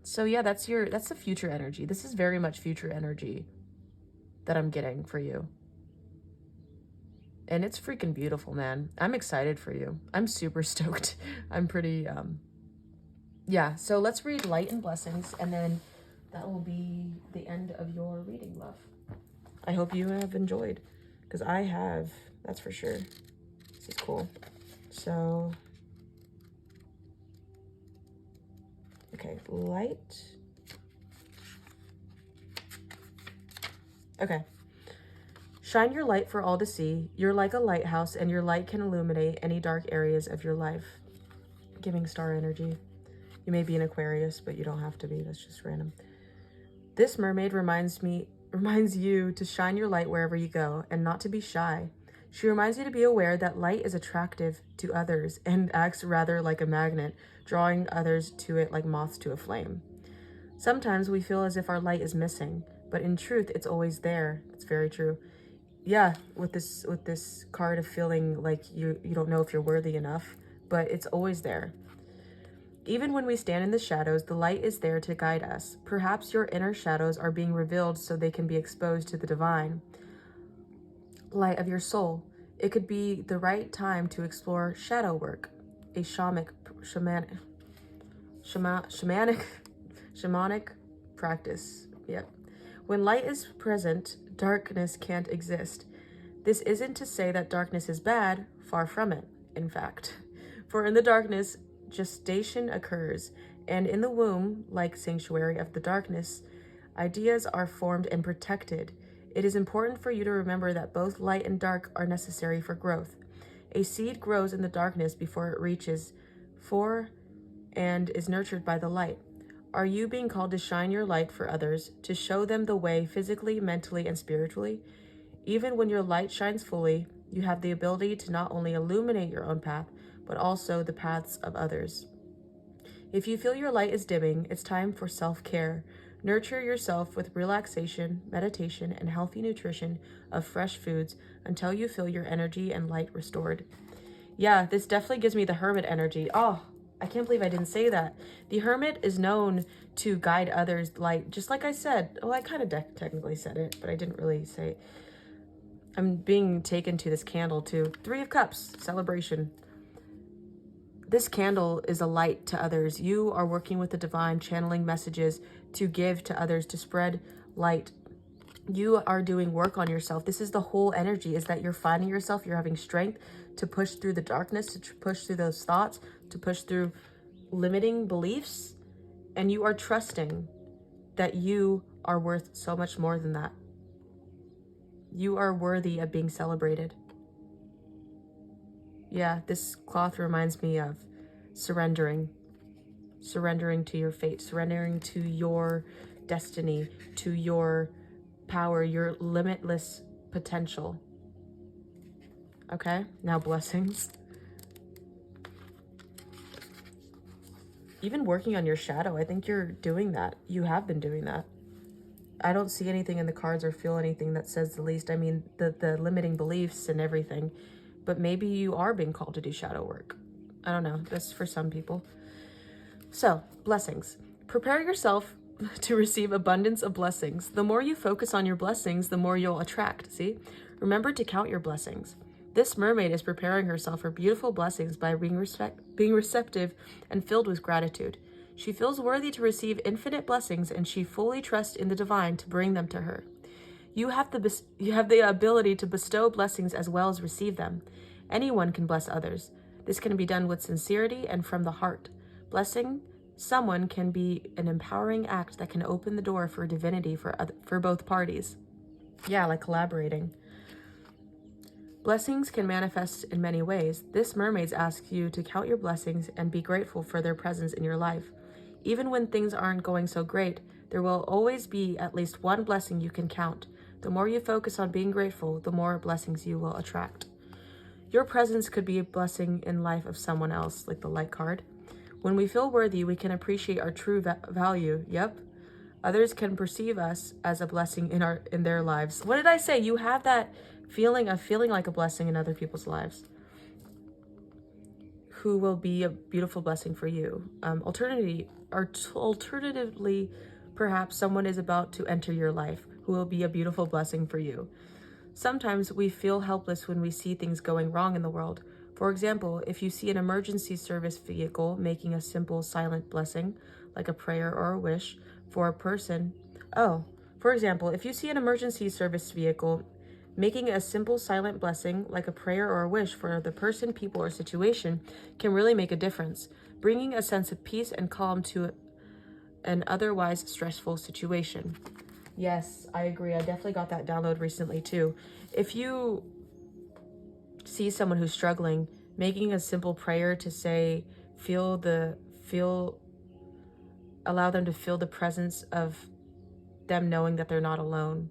So yeah, that's the future energy. This is very much future energy that I'm getting for you. And it's freaking beautiful, man. I'm excited for you. I'm super stoked. I'm pretty, yeah. So let's read light and blessings, and then that will be the end of your reading, love. I hope you have enjoyed, because I have, that's for sure. This is cool. So, okay, light. Okay. Shine your light for all to see. You're like a lighthouse, and your light can illuminate any dark areas of your life. Giving star energy. You may be an Aquarius, but you don't have to be. That's just random. This mermaid reminds you to shine your light wherever you go, and not to be shy. She reminds you to be aware that light is attractive to others and acts rather like a magnet, drawing others to it like moths to a flame. Sometimes we feel as if our light is missing, but in truth, it's always there. It's very true. Yeah, with this card of feeling like you don't know if you're worthy enough, but it's always there. Even when we stand in the shadows, the light is there to guide us. Perhaps your inner shadows are being revealed so they can be exposed to the divine light of your soul. It could be the right time to explore shadow work, a shamanic practice. Yep. When light is present, darkness can't exist. This isn't to say that darkness is bad, far from it, in fact. For in the darkness, gestation occurs, and in the womb, like sanctuary of the darkness, Ideas are formed and protected. It is important for you to remember that both light and dark are necessary for growth. A seed grows in the darkness before it reaches for and is nurtured by the light. Are you being called to shine your light for others, to show them the way physically, mentally, and spiritually? Even when your light shines fully, you have the ability to not only illuminate your own path, but also the paths of others. If you feel your light is dimming, it's time for self-care. Nurture yourself with relaxation, meditation, and healthy nutrition of fresh foods until you feel your energy and light restored. Yeah, this definitely gives me the hermit energy. Oh, I can't believe I didn't say that. The hermit is known to guide others, like, just like I said. Well, I kind of technically said it, but I didn't really say it. I'm being taken to this candle too. 3 of Cups, celebration. This candle is a light to others. You are working with the divine, channeling messages to give to others, to spread light. You are doing work on yourself. This is the whole energy, is that you're finding yourself, you're having strength to push through the darkness, to push through those thoughts, to push through limiting beliefs, and you are trusting that you are worth so much more than that. You are worthy of being celebrated. Yeah, this cloth reminds me of surrendering to your fate, surrendering to your destiny, to your power, your limitless potential. Okay, now blessings. Even working on your shadow, I think you're doing that. You have been doing that. I don't see anything in the cards or feel anything that says the least. I mean, the limiting beliefs and everything, but maybe you are being called to do shadow work. I don't know, that's for some people. So, blessings. Prepare yourself to receive abundance of blessings. The more you focus on your blessings, the more you'll attract, see? Remember to count your blessings. This mermaid is preparing herself for beautiful blessings by being receptive and filled with gratitude. She feels worthy to receive infinite blessings, and she fully trusts in the divine to bring them to her. You have the ability to bestow blessings as well as receive them. Anyone can bless others. This can be done with sincerity and from the heart. Blessing someone can be an empowering act that can open the door for divinity for both parties. Yeah, like collaborating. Blessings can manifest in many ways. This mermaid asks you to count your blessings and be grateful for their presence in your life. Even when things aren't going so great, there will always be at least one blessing you can count. The more you focus on being grateful, the more blessings you will attract. Your presence could be a blessing in life of someone else, like the light card. When we feel worthy, we can appreciate our true value. Yep. Others can perceive us as a blessing in their lives. What did I say? You have that feeling of feeling like a blessing in other people's lives, who will be a beautiful blessing for you. Alternatively, perhaps someone is about to enter your life who will be a beautiful blessing for you. Sometimes we feel helpless when we see things going wrong in the world. For example, if you see an emergency service vehicle making a simple silent blessing, like a prayer or a wish for a person. For example, if you see an emergency service vehicle making a simple silent blessing, like a prayer or a wish for the person, people, or situation, can really make a difference, bringing a sense of peace and calm to an otherwise stressful situation. Yes, I agree. I definitely got that download recently too. If you see someone who's struggling, making a simple prayer to say, allow them to feel the presence of them knowing that they're not alone.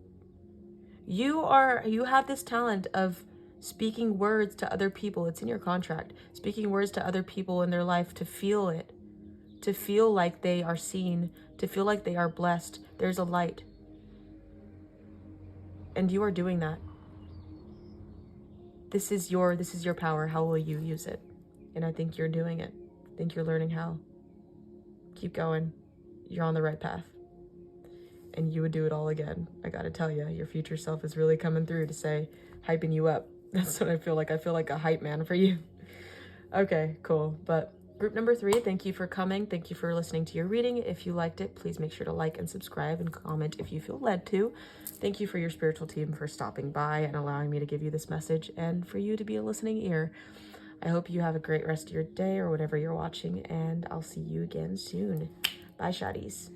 You have this talent of speaking words to other people. It's in your contract. Speaking words to other people in their life to feel it, to feel like they are seen, to feel like they are blessed. There's a light. And you are doing that. This is your power. How will you use it? And I think you're doing it. I think you're learning how. Keep going. You're on the right path. And you would do it all again. I gotta tell you, your future self is really coming through to say, hyping you up. That's what I feel like. I feel like a hype man for you. Okay, cool. But group number 3, thank you for coming. Thank you for listening to your reading. If you liked it, please make sure to like and subscribe and comment if you feel led to. Thank you for your spiritual team for stopping by and allowing me to give you this message, and for you to be a listening ear. I hope you have a great rest of your day or whatever you're watching, and I'll see you again soon. Bye, shawties.